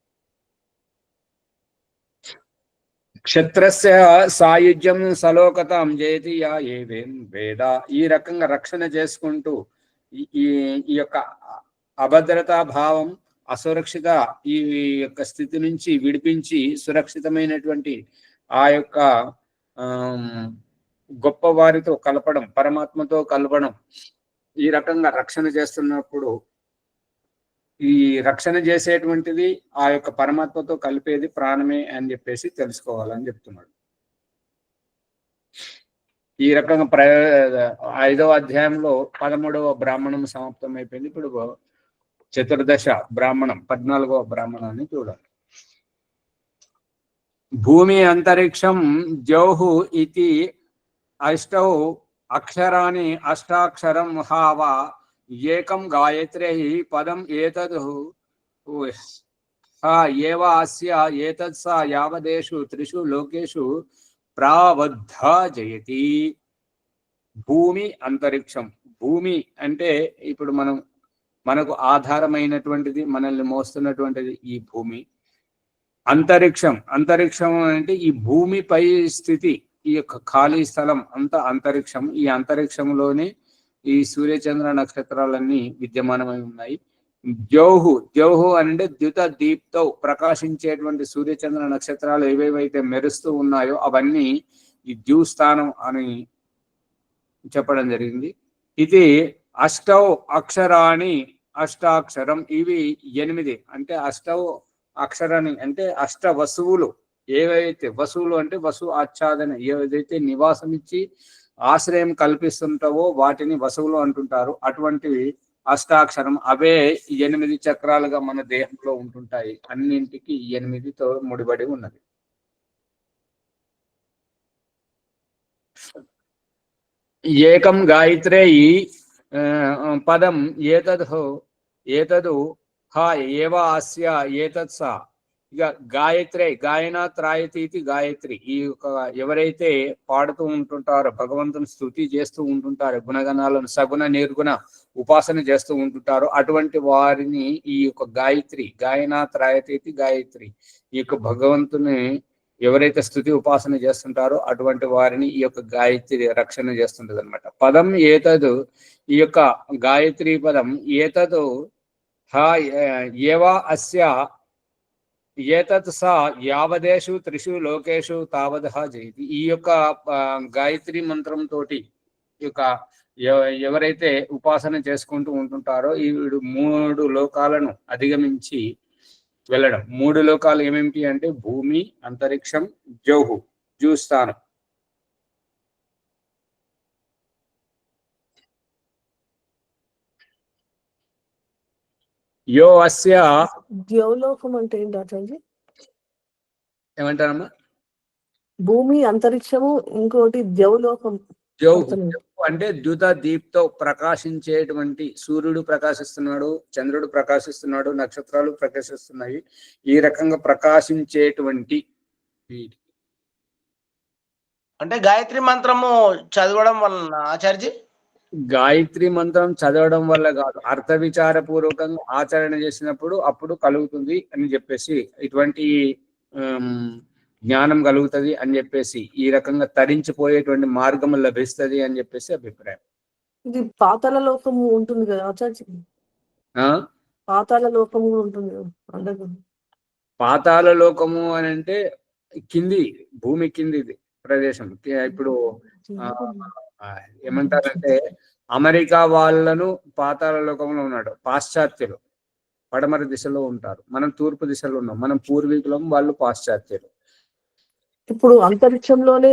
S1: క్షత్రస్య సాయుధ్యం సలోకతాం జయతి యా ఏవేం వేద. ఈ రకంగా రక్షణ చేసుకుంటూ ఈ యొక్క అభద్రతా భావం, అసురక్షిత ఈ యొక్క స్థితి నుంచి విడిపించి సురక్షితమైనటువంటి ఆ యొక్క గొప్ప వారితో కలపడం, పరమాత్మతో కలపడం, ఈ రకంగా రక్షణ చేస్తున్నప్పుడు ఈ రక్షణ చేసేటువంటిది ఆ యొక్క పరమాత్మతో కలిపేది ప్రాణమే అని చెప్పేసి తెలుసుకోవాలని చెప్తున్నాడు. ఈ రకంగా 5వ అధ్యాయంలో 13వ బ్రాహ్మణం సమాప్తం అయిపోయింది. ఇప్పుడు చతుర్దశ బ్రాహ్మణం 14వ బ్రాహ్మణాన్ని చూడాలి. భూమి అంతరిక్షం జౌహు ఇతి అష్టౌ అక్షరాణి అష్టాక్షరం హావ ఏకం గాయత్రై పదం ఏతద్ ఏవ అస్య ఏతద్ స యావదేషు త్రిషు లోకేషు ప్రావద్ధ జయతి. భూమి అంతరిక్షం. భూమి అంటే ఇప్పుడు మనకు ఆధారమైనటువంటిది, మనల్ని మోస్తున్నటువంటిది ఈ భూమి. అంతరిక్షం, అంతరిక్షం అంటే ఈ భూమిపై స్థితి, ఈ యొక్క ఖాళీ స్థలం అంతా అంతరిక్షం. ఈ అంతరిక్షంలోనే ఈ సూర్యచంద్ర నక్షత్రాలన్నీ విద్యమానమై ఉన్నాయి. ద్యౌహు, ద్యౌహు అంటే ద్యుత దీప్తో ప్రకాశించేటువంటి సూర్యచంద్ర నక్షత్రాలు ఏవేవైతే మెరుస్తూ ఉన్నాయో అవన్నీ ఈ ద్యూస్థానం అని చెప్పడం జరిగింది. ఇది అష్టౌ అక్షరాణి అష్టాక్షరం, ఇవి 8. అంటే అష్టౌ అక్షరాన్ని అంటే అష్ట వసువులు, ఏవైతే వసువులు అంటే వసు ఆచ్ఛాదన, ఏదైతే నివాసం ఇచ్చి ఆశ్రయం కల్పిస్తుంటావో వాటిని వసువులు అంటుంటారు. అటువంటివి అష్టాక్షరం. అవే 8 చక్రాలుగా మన దేహంలో ఉంటుంటాయి. అన్నింటికి 8తో ముడిపడి ఉన్నది. ఏకం గాయత్రే పదం ఏతదు హా ఏవ అస్య ఏతత్ స. ఇక గాయత్రే గాయన త్రాయతీతి గాయత్రి. ఈ యొక్క ఎవరైతే పాడుతూ ఉంటుంటారో, భగవంతుని స్తుతి చేస్తూ ఉంటుంటారో, గుణగణాలను సగుణ నిర్గుణ ఉపాసన చేస్తూ ఉంటుంటారో అటువంటి వారిని ఈ యొక్క గాయత్రి, గాయన త్రాయతీతి గాయత్రి, ఈ యొక్క భగవంతుని ఎవరైతే స్థుతి ఉపాసన చేస్తుంటారో అటువంటి వారిని ఈ యొక్క గాయత్రి రక్షణ చేస్తుంటది అనమాట. పదం ఏతదు, ఈ యొక్క గాయత్రి పదం ఏతదు ఏవా అస్య ఏతత్ స యావదేషు త్రిషు లోకేషు తావదహ జయతి. ఈ యొక్క గాయత్రి మంత్రం తోటి ఈ యొక్క ఎవరైతే ఉపాసన చేసుకుంటూ ఉంటుంటారో ఈ 3 లోకాలను అధిగమించి వెళ్ళడం. 3 లోకాలు ఏమేమిటి అంటే భూమి, అంతరిక్షం, జౌహు, జూస్థానం. యో అస్య
S3: ద్యౌలోకం అంటే ఏంటి ఆచార్య?
S1: ఏమంటారమ్మా?
S3: భూమి, అంతరిక్షము, ఇంకోటి ద్యౌలోకం.
S1: జౌహు అంటే ద్యుత దీప్తో ప్రకాశించేటువంటి, సూర్యుడు ప్రకాశిస్తున్నాడు, చంద్రుడు ప్రకాశిస్తున్నాడు, నక్షత్రాలు ప్రకాశిస్తున్నాయి. ఈ రకంగా ప్రకాశించేటువంటి
S8: అంటే గాయత్రి మంత్రము చదవడం వలన ఆచార్య,
S1: గాయత్రి మంత్రం చదవడం వల్ల కాదు, అర్థ విచార పూర్వకంగా ఆచరణ చేసినప్పుడు అప్పుడు కలుగుతుంది అని చెప్పేసి, ఇటువంటి జ్ఞానం కలుగుతుంది అని చెప్పేసి, ఈ రకంగా తరించిపోయేటువంటి మార్గం లభిస్తుంది అని చెప్పేసి అభిప్రాయం.
S3: ఇది పాతాళ లోకము ఉంటుంది కదా ఆచార్య? పాతాళ లోకము ఉంటుంది కదా.
S1: పాతాళ లోకము అని అంటే కింది, భూమి కింది ప్రదేశం. ఇప్పుడు ఏమంటారంటే అమెరికా వాళ్ళను పాతాళ లోకంలో ఉన్నాడు, పాశ్చాత్యులు పడమర దిశలో ఉంటారు, మనం తూర్పు దిశలో ఉన్నాం, మనం పూర్వీకులం, వాళ్ళు పాశ్చాత్యులు.
S3: ఇప్పుడు అంతరిక్షంలోనే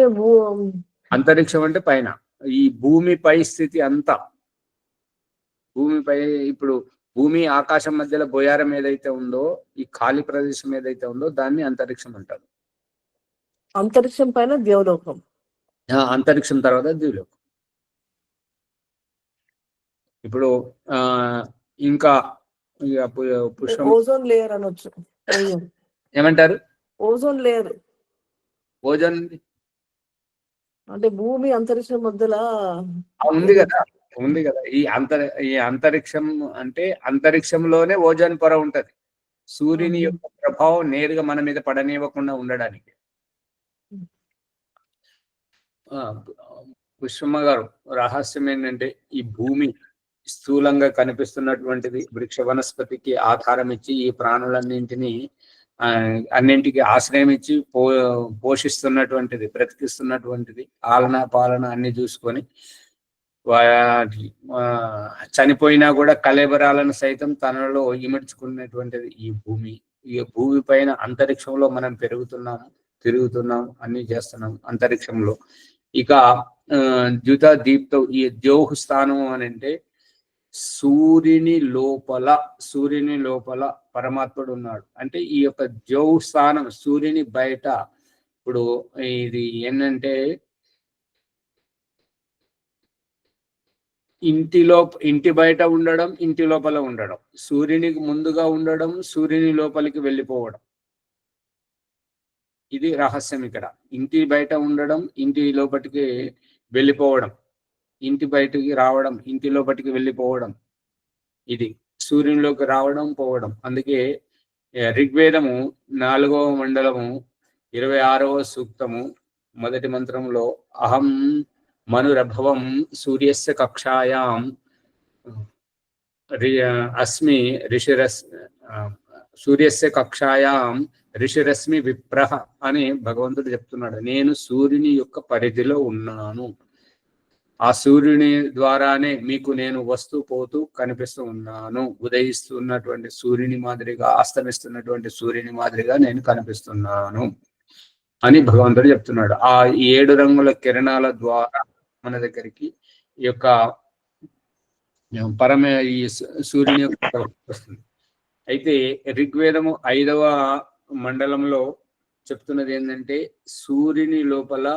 S1: అంతరిక్షం అంటే పైన, ఈ భూమి పై స్థితి అంతా, భూమిపై ఇప్పుడు భూమి ఆకాశం మధ్యలో బొయారం ఏదైతే ఉందో, ఈ ఖాళీ ప్రదేశం ఏదైతే ఉందో దాన్ని అంతరిక్షం అంటారు.
S3: అంతరిక్షం పైన దేవలోకం,
S1: అంతరిక్షం తర్వాత ద్విలోకం. ఇప్పుడు ఇంకా ఇక పుష్పం
S3: ఓజోన్ లేయర్ అనొచ్చు. ఓజోన్
S1: ఏమంటారు?
S3: ఓజోన్ లేయర్
S1: ఓజోన్
S3: అంటే భూమి అంతరిక్షం మధ్యలో
S1: ఉంది కదా, ఉంది కదా. ఈ అంతరిక్షం అంటే అంతరిక్షంలోనే ఓజోన్ పొర ఉంటది. సూర్యుని యొక్క ప్రభావం నేరుగా మన మీద పడనివ్వకుండా ఉండడానికి. పుష్పమ్మ గారు, రహస్యం ఏంటంటే ఈ భూమి స్థూలంగా కనిపిస్తున్నటువంటిది వృక్ష వనస్పతికి ఆధారం ఇచ్చి ఈ ప్రాణులన్నింటినీ అన్నింటికి ఆశ్రయం ఇచ్చి పోషిస్తున్నటువంటిది, బ్రతికిస్తున్నటువంటిది, ఆలన పాలన అన్ని చూసుకొని చనిపోయినా కూడా కళేబరాలను సైతం తనలో ఇమర్చుకున్నటువంటిది ఈ భూమి. ఈ భూమి పైన అంతరిక్షంలో మనం పెరుగుతున్నాము, తిరుగుతున్నాం, అన్ని చేస్తున్నాం అంతరిక్షంలో. ఇక ద్యుత దీప్తో ఈ ద్యోహు స్థానం అని అంటే సూర్యుని లోపల పరమాత్ముడు ఉన్నాడు. అంటే ఈ యొక్క ద్యోహు స్థానం సూర్యుని బయట. ఇప్పుడు ఇది ఏంటంటే ఇంటి బయట ఉండడం, ఇంటి లోపల ఉండడం, సూర్యునికి ముందుగా ఉండడం, సూర్యుని లోపలికి వెళ్ళిపోవడం. ఇది రహస్యం ఇక్కడ. ఇంటి బయట ఉండడం, ఇంటి లోపలికి వెళ్ళిపోవడం, ఇంటి బయటికి రావడం, ఇంటి లోపలికి వెళ్ళిపోవడం. ఇది సూర్యునిలోకి రావడం, పోవడం. అందుకే ఋగ్వేదము 4వ మండలము 26వ సూక్తము మొదటి మంత్రంలో అహం మనురభవం సూర్యస్య కక్షాయాం అస్మి సూర్యస్య కక్షాయాం ఋషిరశ్మి విప్రహ అని భగవంతుడు చెప్తున్నాడు. నేను సూర్యుని యొక్క పరిధిలో ఉన్నాను. ఆ సూర్యుని ద్వారానే మీకు నేను వస్తూ పోతూ కనిపిస్తూ ఉన్నాను. ఉదయిస్తున్నటువంటి సూర్యుని మాదిరిగా, అస్తమిస్తున్నటువంటి సూర్యుని మాదిరిగా నేను కనిపిస్తున్నాను అని భగవంతుడు చెప్తున్నాడు. ఆ 7 రంగుల కిరణాల ద్వారా మన దగ్గరికి ఈ యొక్క ఈ సూర్యుని యొక్క వస్తుంది. అయితే ఋగ్వేదము 5వ మండలంలో చెప్తున్నది ఏంటంటే సూర్యుని లోపల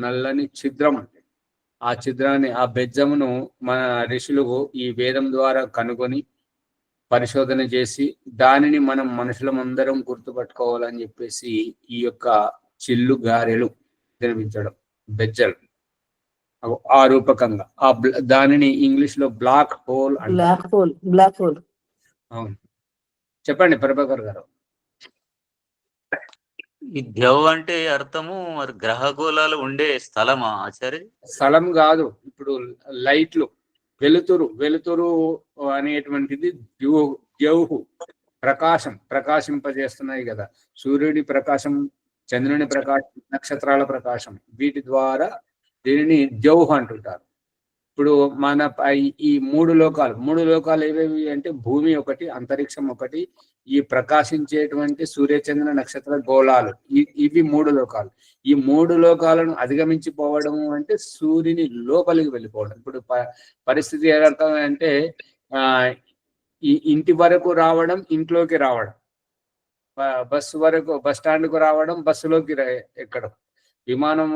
S1: నల్లని ఛిద్రం. ఆ ఛిద్రాన్ని, ఆ బెజ్జమును మన ఋషులు ఈ వేదం ద్వారా కనుగొని పరిశోధన చేసి దానిని మనం మనుషులమందరం గుర్తుపట్టుకోవాలని చెప్పేసి ఈ యొక్క చిల్లు గారెలు తినిపించడం, బెజ్జలు ఆ రూపకంగా. దానిని ఇంగ్లీష్ లో బ్లాక్ హోల్
S3: బ్లాక్ హోల్.
S1: అవును, చెప్పండి ప్రభాకర్ గారు.
S7: ఈ ద్యవ్ అంటే అర్థము మరి గ్రహగోళాలు ఉండే స్థలమా ఆచార్య?
S1: స్థలం కాదు. ఇప్పుడు లైట్లు, వెలుతురు అనేటువంటిది ద్యౌహు, ప్రకాశింపజేస్తున్నాయి కదా. సూర్యుడి ప్రకాశం, చంద్రుని ప్రకాశం, నక్షత్రాల ప్రకాశం, వీటి ద్వారా దీనిని ద్యౌహు అంటుంటారు. ఇప్పుడు మన ఈ మూడు లోకాలు ఏవేవి అంటే భూమి ఒకటి, అంతరిక్షం ఒకటి, ఈ ప్రకాశించేటువంటి సూర్యచంద్ర నక్షత్ర గోళాలు, ఇవి 3 లోకాలు. ఈ 3 లోకాలను అధిగమించిపోవడం అంటే సూర్యుని లోపలికి వెళ్ళిపోవడం. ఇప్పుడు పరిస్థితి ఏదర్థం అంటే ఈ ఇంటి వరకు రావడం, ఇంట్లోకి రావడం, బస్ స్టాండ్కు రావడం, బస్సులోకి ఎక్కడం, విమానం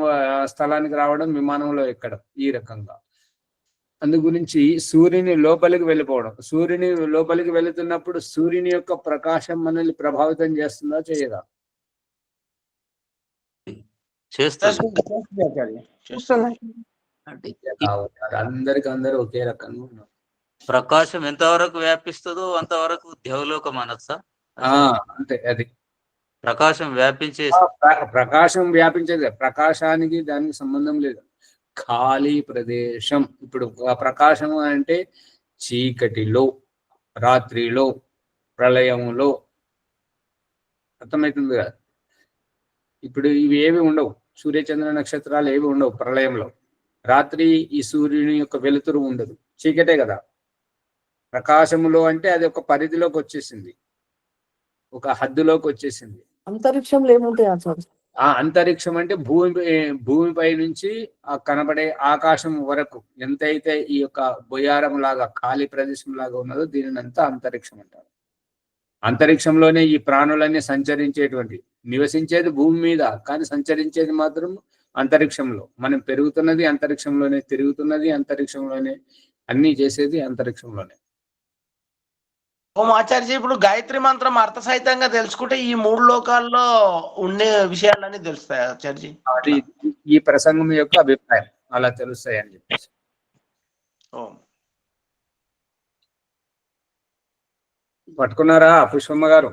S1: స్థలానికి రావడం, విమానంలో ఎక్కడం, ఈ రకంగా. అందు గురించి సూర్యుని లోపలికి వెళ్ళిపోవడం. సూర్యుని లోపలికి వెళుతున్నప్పుడు సూర్యుని యొక్క ప్రకాశం మనల్ని ప్రభావితం చేస్తుందా, చేయదా? అందరూ ఒకే రకంగా ఉన్నారు.
S7: ప్రకాశం ఎంతవరకు వ్యాపిస్తుందో అంతవరకు ద్యవలోకం అనొచ్చా?
S1: అంతే. అది
S7: ప్రకాశం
S1: వ్యాపించేది. ప్రకాశానికి దానికి సంబంధం లేదు. ఖాళీ ప్రదేశం. ఇప్పుడు ప్రకాశం అంటే చీకటిలో, రాత్రిలో, ప్రళయంలో, అర్థమవుతుంది కదా. ఇప్పుడు ఇవి ఏవి ఉండవు, సూర్యచంద్ర నక్షత్రాలు ఏవి ఉండవు ప్రళయంలో. రాత్రి ఈ సూర్యుని యొక్క వెలుతురు ఉండదు, చీకటే కదా. ప్రకాశములో అంటే అది ఒక పరిధిలోకి వచ్చేసింది, ఒక హద్దులోకి వచ్చేసింది.
S3: అంతరిక్షంలో ఏముంటాయి ఆచార్య?
S1: ఆ అంతరిక్షం అంటే భూమిపై నుంచి కనబడే ఆకాశం వరకు ఎంతైతే ఈ యొక్క బొయ్యారం లాగా, ఖాళీ ప్రదేశం లాగా ఉన్నదో దీనిని అంతా అంతరిక్షం అంటారు. అంతరిక్షంలోనే ఈ ప్రాణులన్నీ సంచరించేటువంటి, నివసించేది భూమి మీద కానీ సంచరించేది మాత్రం అంతరిక్షంలో. మనం పెరుగుతున్నది అంతరిక్షంలోనే, తిరుగుతున్నది అంతరిక్షంలోనే, అన్ని చేసేది అంతరిక్షంలోనే.
S8: ఓం ఆచార్య, ఇప్పుడు గాయత్రి మంత్రం అర్థ సహితంగా తెలుసుకుంటే ఈ 3 లోకాల్లో ఉండే విషయాలన్నీ తెలుస్తాయి ఆచార్య.
S1: అది ఈ ప్రసంగం యొక్క అభిప్రాయం, అలా తెలుస్తాయి అని చెప్పేసి.
S8: ఓం.
S1: పట్టుకున్నారా పుష్పమ్మ గారు?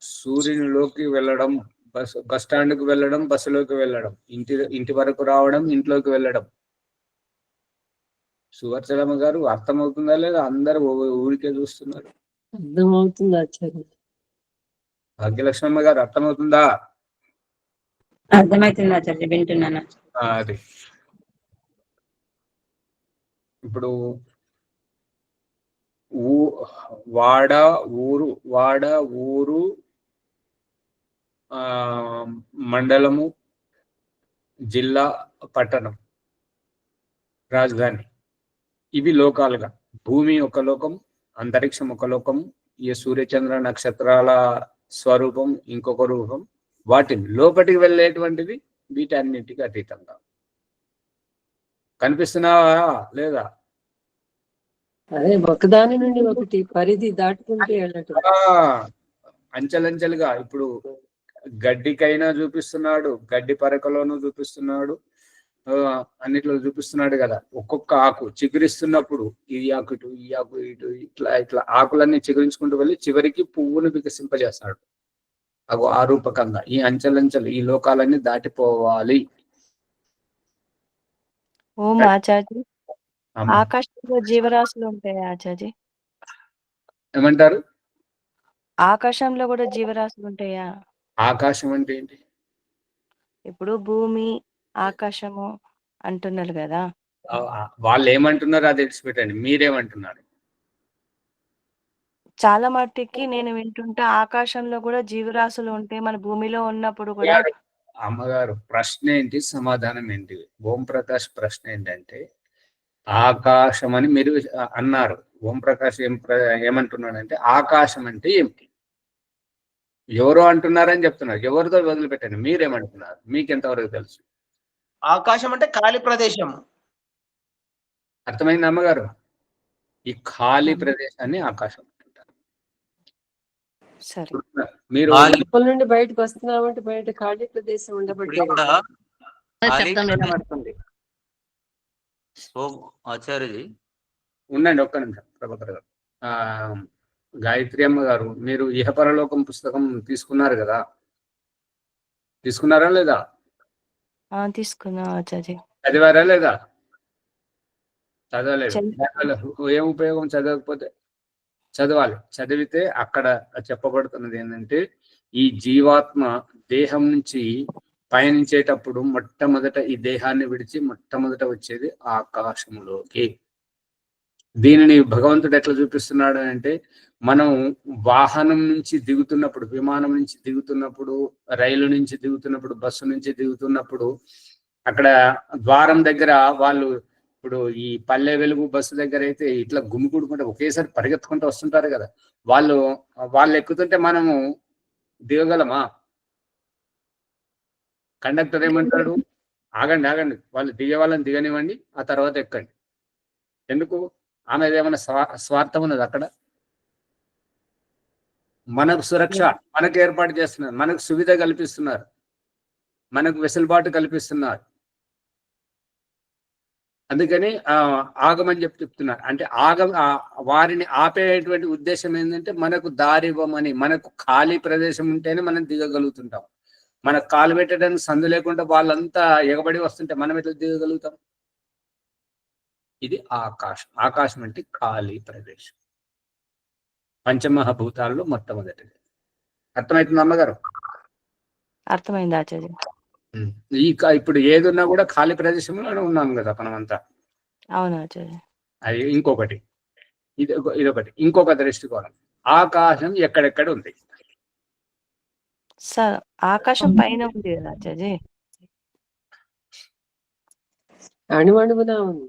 S1: సూర్యునిలోకి వెళ్ళడం, బస్ స్టాండ్కి వెళ్ళడం, బస్సులోకి వెళ్ళడం, ఇంటి వరకు రావడం, ఇంట్లోకి వెళ్ళడం. సువర్చలమ్మ గారు అర్థమవుతుందా లేదా? అందరు ఊరికే చూస్తున్నారు.
S5: అర్థమవుతుంది ఆచార్య.
S1: భాగ్యలక్ష్మమ్మ గారు అర్థమవుతుందా?
S2: అర్థమవుతుంది ఆచార్య, వింటున్నాను.
S1: అది ఇప్పుడు వాడ ఊరు మండలము, జిల్లా, పట్టణం, రాజధాని, ఇవి లోకాలుగా. భూమి ఒక లోకం, అంతరిక్షం ఒక లోకం, ఈ సూర్యచంద్ర నక్షత్రాల స్వరూపం ఇంకొక రూపం. వాటిని లోపలికి వెళ్ళేటువంటిది వీటన్నింటికి అతీతంగా. కనిపిస్తున్నావా లేదా?
S5: అదే ఒకదాని నుండి ఒకటి పరిధి దాటుకుంటూ వెళ్ళటం.
S1: అంచెలంచెలుగా ఇప్పుడు గడ్డికైనా చూపిస్తున్నాడు, గడ్డి పరకలోనూ చూపిస్తున్నాడు, అన్నిట్లో చూపిస్తున్నాడు కదా. ఒక్కొక్క ఆకు చిగురిస్తున్నప్పుడు ఈ ఆకు ఇటు, ఈ ఆకు ఇటు, ఇట్లా ఇట్లా ఆకులన్నీ చిగురించుకుంటూ వెళ్ళి చివరికి పువ్వును వికసింపజేస్తాడు. అగో ఆ రూపకంగా ఈ అంచెలంచెలు ఈ లోకాలన్నీ దాటిపోవాలి.
S9: ఓం ఆచార్య, ఆకాశంలో జీవరాశులు ఉంటాయి ఆచార్య?
S1: ఏమంటారు?
S9: ఆకాశంలో కూడా జీవరాశులు ఉంటాయా?
S1: ఆకాశం అంటే ఏంటి?
S9: ఇప్పుడు భూమి, ఆకాశము అంటున్నారు కదా.
S1: వాళ్ళు ఏమంటున్నారు అది తెలిసిపెట్టండి, మీరేమంటున్నారు?
S9: చాలా మట్టికి నేను వింటుంటే ఆకాశంలో కూడా జీవరాశులు ఉంటాయి, మన భూమిలో ఉన్నప్పుడు కూడా.
S1: అమ్మగారు ప్రశ్న ఏంటి, సమాధానం ఏంటి? ఓం ప్రకాష్ ప్రశ్న ఏంటంటే ఆకాశం అని మీరు అన్నారు. ఓం ప్రకాష్ ఏమంటున్నాడంటే ఆకాశం అంటే ఏమిటి? ఎవరో అంటున్నారని చెప్తున్నారు. ఎవరితో వదిలిపెట్టండి, మీరేమంటున్నారు? మీకెంతవరకు తెలుసు?
S8: ఆకాశం అంటే ఖాళీ ప్రదేశం.
S1: అర్థమైంది అమ్మగారు? ఈ ఖాళీ ప్రదేశాన్ని ఆకాశం అంటారు.
S9: సరే,
S1: మీరు
S5: లోపల నుండి బయటకు వస్తున్నామంటే బయట ఖాళీ ప్రదేశం ఉండబట్టే కదా.
S4: శబ్దం వినబడుతుంది.
S7: ఓం ఆచార్యజీ,
S1: ఉండండి ఒక్క నిమిషం ప్రభాకర్ గారు. గాయత్రి అమ్మ గారు, మీరు ఇహపరలోకం పుస్తకం తీసుకున్నారు కదా, తీసుకున్నారా లేదా?
S9: తీసుకున్నా ఆచార్య.
S1: చదివారా లేదా? చదవలేదు. ఏం ఉపయోగం చదవకపోతే? చదవాలి. చదివితే అక్కడ చెప్పబడుతున్నది ఏంటంటే ఈ జీవాత్మ దేహం నుంచి పయనించేటప్పుడు మొట్టమొదట ఈ దేహాన్ని విడిచి మొట్టమొదట వచ్చేది ఆకాశంలోకి. దీనిని భగవంతుడు ఎట్లా చూపిస్తున్నాడు అంటే, మనం వాహనం నుంచి దిగుతున్నప్పుడు, విమానం నుంచి దిగుతున్నప్పుడు, రైలు నుంచి దిగుతున్నప్పుడు, బస్సు నుంచి దిగుతున్నప్పుడు అక్కడ ద్వారం దగ్గర వాళ్ళు, ఇప్పుడు ఈ పల్లె వెలుగు బస్సు దగ్గర అయితే ఇట్లా గుమికూడుకుంటే ఒకేసారి పరిగెత్తుకుంటూ వస్తుంటారు కదా. వాళ్ళు ఎక్కుతుంటే మనము దిగగలమా? కండక్టర్ ఏమంటాడు? ఆగండి ఆగండి, వాళ్ళు దిగే వాళ్ళని దిగనివ్వండి, ఆ తర్వాత ఎక్కండి. ఎందుకు? ఆమె ఏమైనా స్వార్థం ఉన్నది అక్కడ? మనకు సురక్ష మనకు ఏర్పాటు చేస్తున్నారు, మనకు సువిధ కల్పిస్తున్నారు, మనకు వెసులుబాటు కల్పిస్తున్నారు. అందుకని ఆగమని చెప్తున్నారు. అంటే వారిని ఆపేటువంటి ఉద్దేశం ఏంటంటే మనకు దారి ఇవ్వమని. మనకు ఖాళీ ప్రదేశం ఉంటేనే మనం దిగగలుగుతుంటాం. మనకు కాలు పెట్టడానికి సందు లేకుండా వాళ్ళంతా ఎగబడి వస్తుంటే మనం ఎట్లా దిగగలుగుతాం? ఇది ఆకాశం. ఆకాశం అంటే ఖాళీ ప్రదేశం, పంచమహాభూతాల్లో మొట్టమొదటిది. అర్థమవుతుంది అమ్మగారు?
S9: అర్థమైంది ఆచార్య.
S1: ఇప్పుడు ఏది ఉన్నా కూడా ఖాళీ ప్రదేశంలోనే ఉన్నాం కదా మనమంతా.
S9: అవును ఆచార్య.
S1: అది ఇంకొకటి, ఇదొకటి, ఇంకొక దృష్టికోణం. ఆకాశం ఎక్కడెక్కడ ఉంది?
S9: సార్, ఆకాశం పైన ఉంది కదా ఆచార్య.
S5: అణువణువునా ఉంది.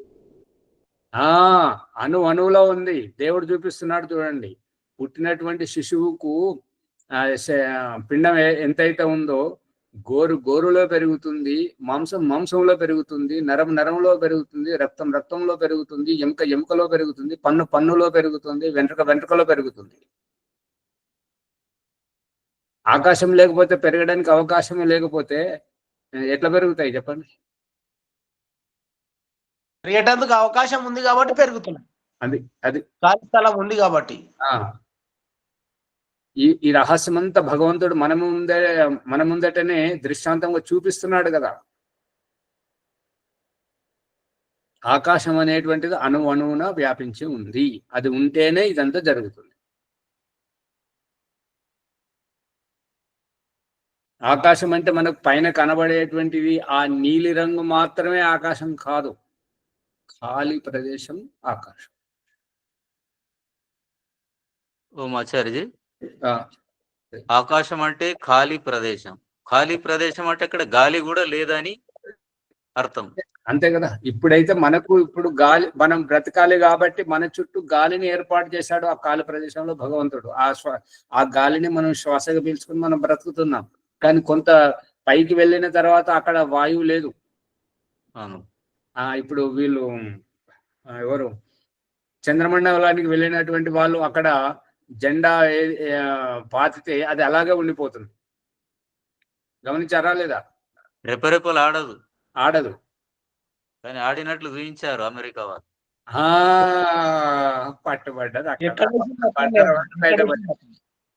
S1: అణువులో ఉంది. దేవుడు చూపిస్తున్నాడు చూడండి. పుట్టినటువంటి శిశువుకు పిండం ఎంతైతే ఉందో గోరు గోరులో పెరుగుతుంది, మాంసం మాంసంలో పెరుగుతుంది, నరం నరంలో పెరుగుతుంది, రక్తం రక్తంలో పెరుగుతుంది, ఎముక ఎముకలో పెరుగుతుంది, పన్ను పన్నులో పెరుగుతుంది, వెంట్రుక వెంట్రుకలో పెరుగుతుంది. ఆకాశం లేకపోతే పెరగడానికి అవకాశమే లేకపోతే ఎట్లా పెరుగుతాయి చెప్పండి?
S8: పెరిగేటందుకు అవకాశం ఉంది కాబట్టి పెరుగుతున్నాయి.
S1: అది అది
S8: ఖాళీ స్థలం ఉంది కాబట్టి.
S1: ఈ రహస్యం అంతా భగవంతుడు మన ముందటనే దృష్టాంతంగా చూపిస్తున్నాడు కదా. ఆకాశం అనేటువంటిది అణువున వ్యాపించి ఉంది. అది ఉంటేనే ఇదంతా జరుగుతుంది. ఆకాశం అంటే మనకు పైన కనబడేటువంటిది ఆ నీలి రంగు మాత్రమే ఆకాశం కాదు. ఖాళీ ప్రదేశం ఆకాశం.
S7: ఓం ఆచార్యజీ, ఆకాశం అంటే ఖాళీ ప్రదేశం. ఖాళీ ప్రదేశం అంటే అక్కడ గాలి కూడా లేదని అర్థం.
S1: అంతే కదా. ఇప్పుడైతే ఇప్పుడు గాలి, మనం బ్రతకాలి కాబట్టి మన చుట్టూ గాలిని ఏర్పాటు చేశాడు ఆ ఖాళీ ప్రదేశంలో భగవంతుడు. ఆ గాలిని మనం శ్వాసగా పీల్చుకుని మనం బ్రతుకుతున్నాం. కానీ కొంత పైకి వెళ్ళిన తర్వాత అక్కడ వాయువు లేదు. ఇప్పుడు వీళ్ళు ఎవరు చంద్రమండలానికి వెళ్ళినటువంటి వాళ్ళు అక్కడ జెండా పాతితే అది అలాగే ఉండిపోతుంది. గమనించారా లేదా?
S7: రెపరెపలు
S1: ఆడదు. కానీ
S7: ఆడినట్లు చూపించారు అమెరికా వాళ్ళు.
S1: పట్టుబడ్డది అక్కడ.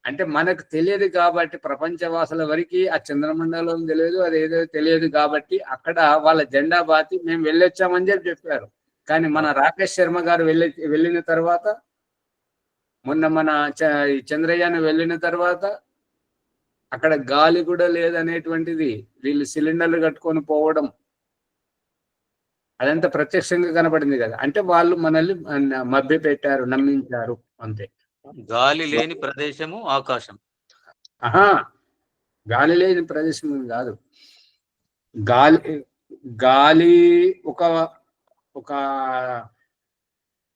S1: అంటే మనకు తెలియదు కాబట్టి, ప్రపంచవాసుల వరకు ఆ చంద్రమండలం తెలియదు, అదేదో తెలియదు కాబట్టి అక్కడ వాళ్ళ జెండా బాతి మేము వెళ్ళొచ్చామని చెప్పారు. కానీ మన రాకేష్ శర్మ గారు వెళ్ళిన తర్వాత, మొన్న మన చంద్రయాన్ వెళ్ళిన తర్వాత అక్కడ గాలి కూడా లేదనేటువంటిది వీళ్ళు సిలిండర్లు కట్టుకొని పోవడం అదంతా ప్రత్యక్షంగా కనపడింది కదా. అంటే వాళ్ళు మనల్ని మభ్య పెట్టారు, నమ్మించారు, అంతే.
S7: గాలి లేని ప్రదేశము ఆకాశం.
S1: గాలి లేని ప్రదేశం కాదు. గాలి ఒక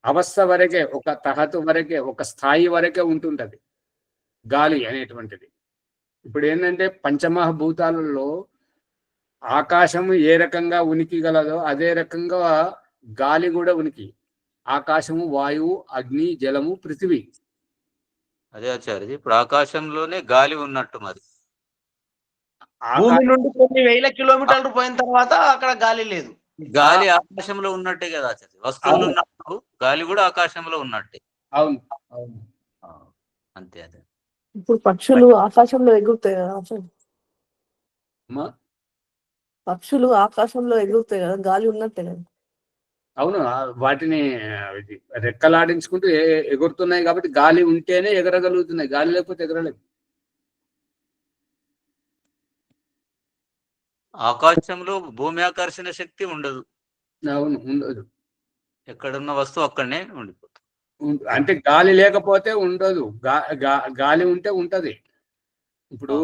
S1: అవస్థ వరకే, ఒక తహతు వరకే, ఒక స్థాయి వరకే ఉంటుంటది గాలి అనేటువంటిది. ఇప్పుడు ఏంటంటే పంచమహాభూతాలలో ఆకాశము ఏ రకంగా ఉనికి గలదో అదే రకంగా గాలి కూడా ఉనికి. ఆకాశము, వాయువు, అగ్ని, జలము, పృథివీ.
S7: అదే ఆచార్య, ఇప్పుడు ఆకాశంలోనే గాలి ఉన్నట్టు. మరి
S8: భూమి నుండి కొన్ని వేల కిలోమీటర్లు పోయిన తర్వాత అక్కడ గాలి లేదు.
S7: గాలి ఆకాశంలో ఉన్నట్టే కదా ఆచార్య. వస్తువులు ఉన్నట్టు గాలి కూడా ఆకాశంలో ఉన్నట్టే.
S1: అవును,
S7: అంతే. అదే
S3: ఇప్పుడు పక్షులు ఆకాశంలో ఎగురుతాయి కదా, పక్షులు ఆకాశంలో ఎగురుతాయి కదా, గాలి ఉన్నట్టే కదా.
S1: అవును, వాటిని రెక్కలాడించుకుంటూ ఎగురుతున్నాయి కాబట్టి గాలి ఉంటేనే ఎగరగలుగుతున్నాయి. గాలి లేకపోతే ఎగరలేదు.
S7: ఆకాశంలో భూమి ఆకర్షణ శక్తి ఉండదు.
S1: అవును, ఉండదు.
S7: ఎక్కడున్న వస్తువు అక్కడనే ఉండిపోతుంది.
S1: అంటే గాలి లేకపోతే ఉండదు, గాలి ఉంటే ఉంటది. ఇప్పుడు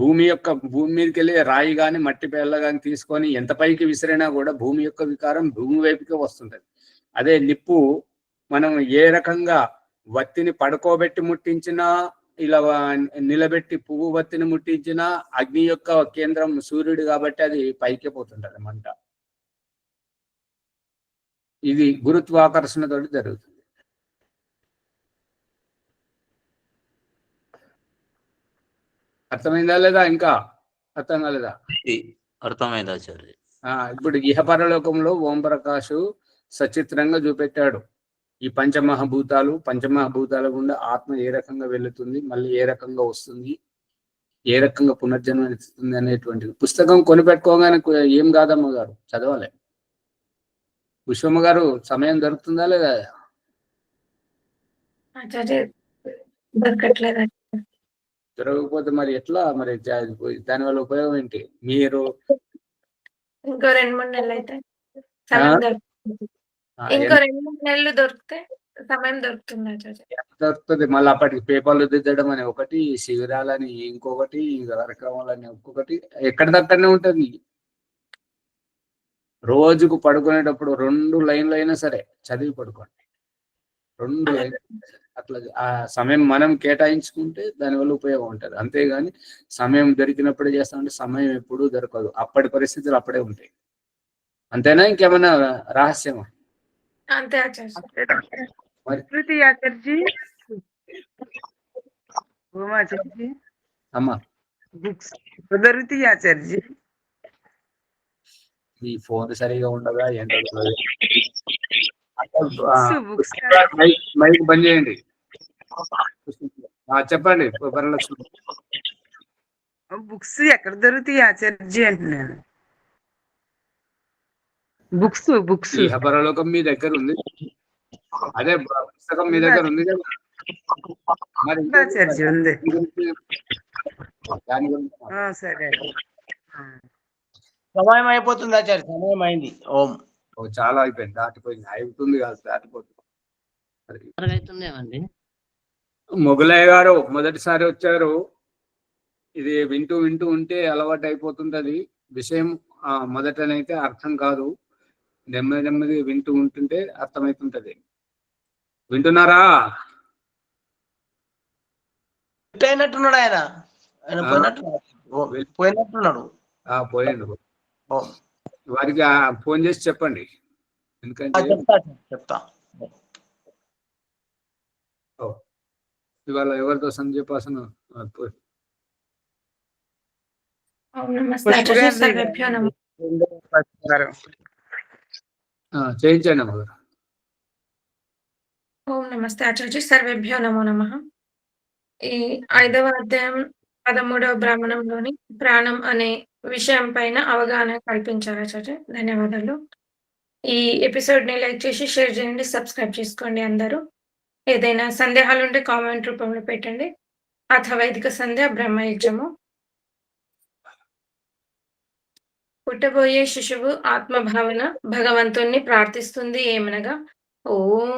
S1: భూమి మీదకి వెళ్ళి రాయి కానీ మట్టి పేళ్ళ కానీ తీసుకొని ఎంత పైకి విసిరినా కూడా భూమి యొక్క వికారం భూమి వైపుకే వస్తుంటది. అదే నిప్పు మనం ఏ రకంగా వత్తిని పడుకోబెట్టి ముట్టించినా, ఇలా నిలబెట్టి పువ్వు వత్తిని ముట్టించినా అగ్ని యొక్క కేంద్రం సూర్యుడు కాబట్టి అది పైకే పోతుంటది మంట. ఇది గురుత్వాకర్షణతో జరుగుతుంది. అర్థమైందా లేదా? ఇంకా అర్థం కాలేదా?
S7: అర్థమైందా ఆచార్య?
S1: ఇప్పుడు ఇహపరలోకంలో ఓం ప్రకాష్ సచిత్రంగా చూపెట్టాడు. ఈ పంచమహాభూతాల గుండా ఆత్మ ఏ రకంగా వెళుతుంది, మళ్ళీ ఏ రకంగా వస్తుంది, ఏ రకంగా పునర్జన్మ ఎత్తుతుంది అనేటువంటిది. పుస్తకం కొనిపెట్టుకోగానే ఏం కాదమ్మ గారు, చదవాలి. పుష్పమ్మ గారు సమయం దొరుకుతుందా లేదా? దొరకకపోతే మరి ఎట్లా? మరి దానివల్ల ఉపయోగం ఏంటి? మీరు
S10: ఇంకో 2-3 నెలలు అయితే ఇంకో 2-3 నెలలు దొరికితే సమయం దొరుకుతుంది.
S1: మళ్ళీ అప్పటికి పేపర్లు దిద్దడం అని ఒకటి, శిబిరాలని ఇంకొకటి, కార్యక్రమాలని ఒక్కొక్కటి, ఎక్కడిదక్కడనే ఉంటుంది. రోజుకు పడుకునేటప్పుడు 2 లైన్లు అయినా సరే చదివి పడుకోండి. రెండు అట్లా ఆ సమయం మనం కేటాయించుకుంటే దానివల్ల ఉపయోగం ఉంటుంది. అంతేగాని సమయం దొరికినప్పుడే చేస్తామంటే సమయం ఎప్పుడూ దొరకదు. అప్పటి పరిస్థితులు అప్పుడే ఉంటాయి. అంతేనా, ఇంకేమన్నా రహస్యమా?
S10: అంతే ఆచార్య.
S1: మరి
S6: ప్రకృతి ఆచార్జీ, ఆచార్జీ
S1: అమ్మా
S6: బుక్స్ కుదరుతి ఆచార్జీ.
S1: ఈ ఫోన్ సరిగా ఉండదా ఏంటో తెలియదు.
S6: బుక్స్
S1: మైక్ బంద్ చేయండి. చెప్పండి వరలక్ష్మి.
S6: బుక్స్ ఎక్కడ దొరుకుతాయి ఆచార్జీ అంటున్నాను. బుక్స్
S1: ఇహపరలోకం మీ దగ్గర ఉంది, అదే పుస్తకం మీ దగ్గర ఉంది కదా. మరి
S6: ఆచార్జీ ఉంది.
S1: దాని గురించి
S6: సరే.
S8: సమయం అయిపోతుంది ఆచార్య, సమయం అయింది. ఓం.
S1: చాలా అయిపోయింది, దాటిపోయింది. అయిపోతుంది కాదు, దాటిపోతుంది.
S4: అవుతుందేమండి.
S1: మొగలయ్య గారు మొదటిసారి వచ్చారు. ఇది వింటూ వింటూ ఉంటే అలవాటు అయిపోతుంది. అది విషయం మొదటనైతే అర్థం కాదు, నెమ్మది నెమ్మది వింటూ ఉంటుంటే అర్థమవుతుంటది. వింటున్నారా?
S8: అయినట్టున్నాడు ఆయన పోయినట్టున్నాడు.
S1: పోయిండు. వారికి ఫోన్ చేసి చెప్పండి, ఎందుకంటే
S8: చెప్తా.
S1: ఇవాళ ఎవరితో సంధ్యోపాసన చేయించండి అమ్మగారు.
S10: ఓం నమస్తే ఆచార్య. సర్వేభ్యో నమో నమః. ఈ 5వ అధ్యాయం 13వ బ్రాహ్మణంలోని ప్రాణం అనే విషయం పైన అవగాహన కల్పించారు ఆచార్య. ధన్యవాదాలు. ఈ ఎపిసోడ్ ని లైక్ చేసి షేర్ చేయండి, సబ్స్క్రైబ్ చేసుకోండి అందరూ. ఏదైనా సందేహాలు ఉంటే కామెంట్ రూపంలో పెట్టండి. అథ వైదిక సంధ్య బ్రహ్మయజ్ఞము. పుట్టబోయే శిశువు ఆత్మభావన భగవంతుణ్ణి ప్రార్థిస్తుంది ఏమనగా, ఓం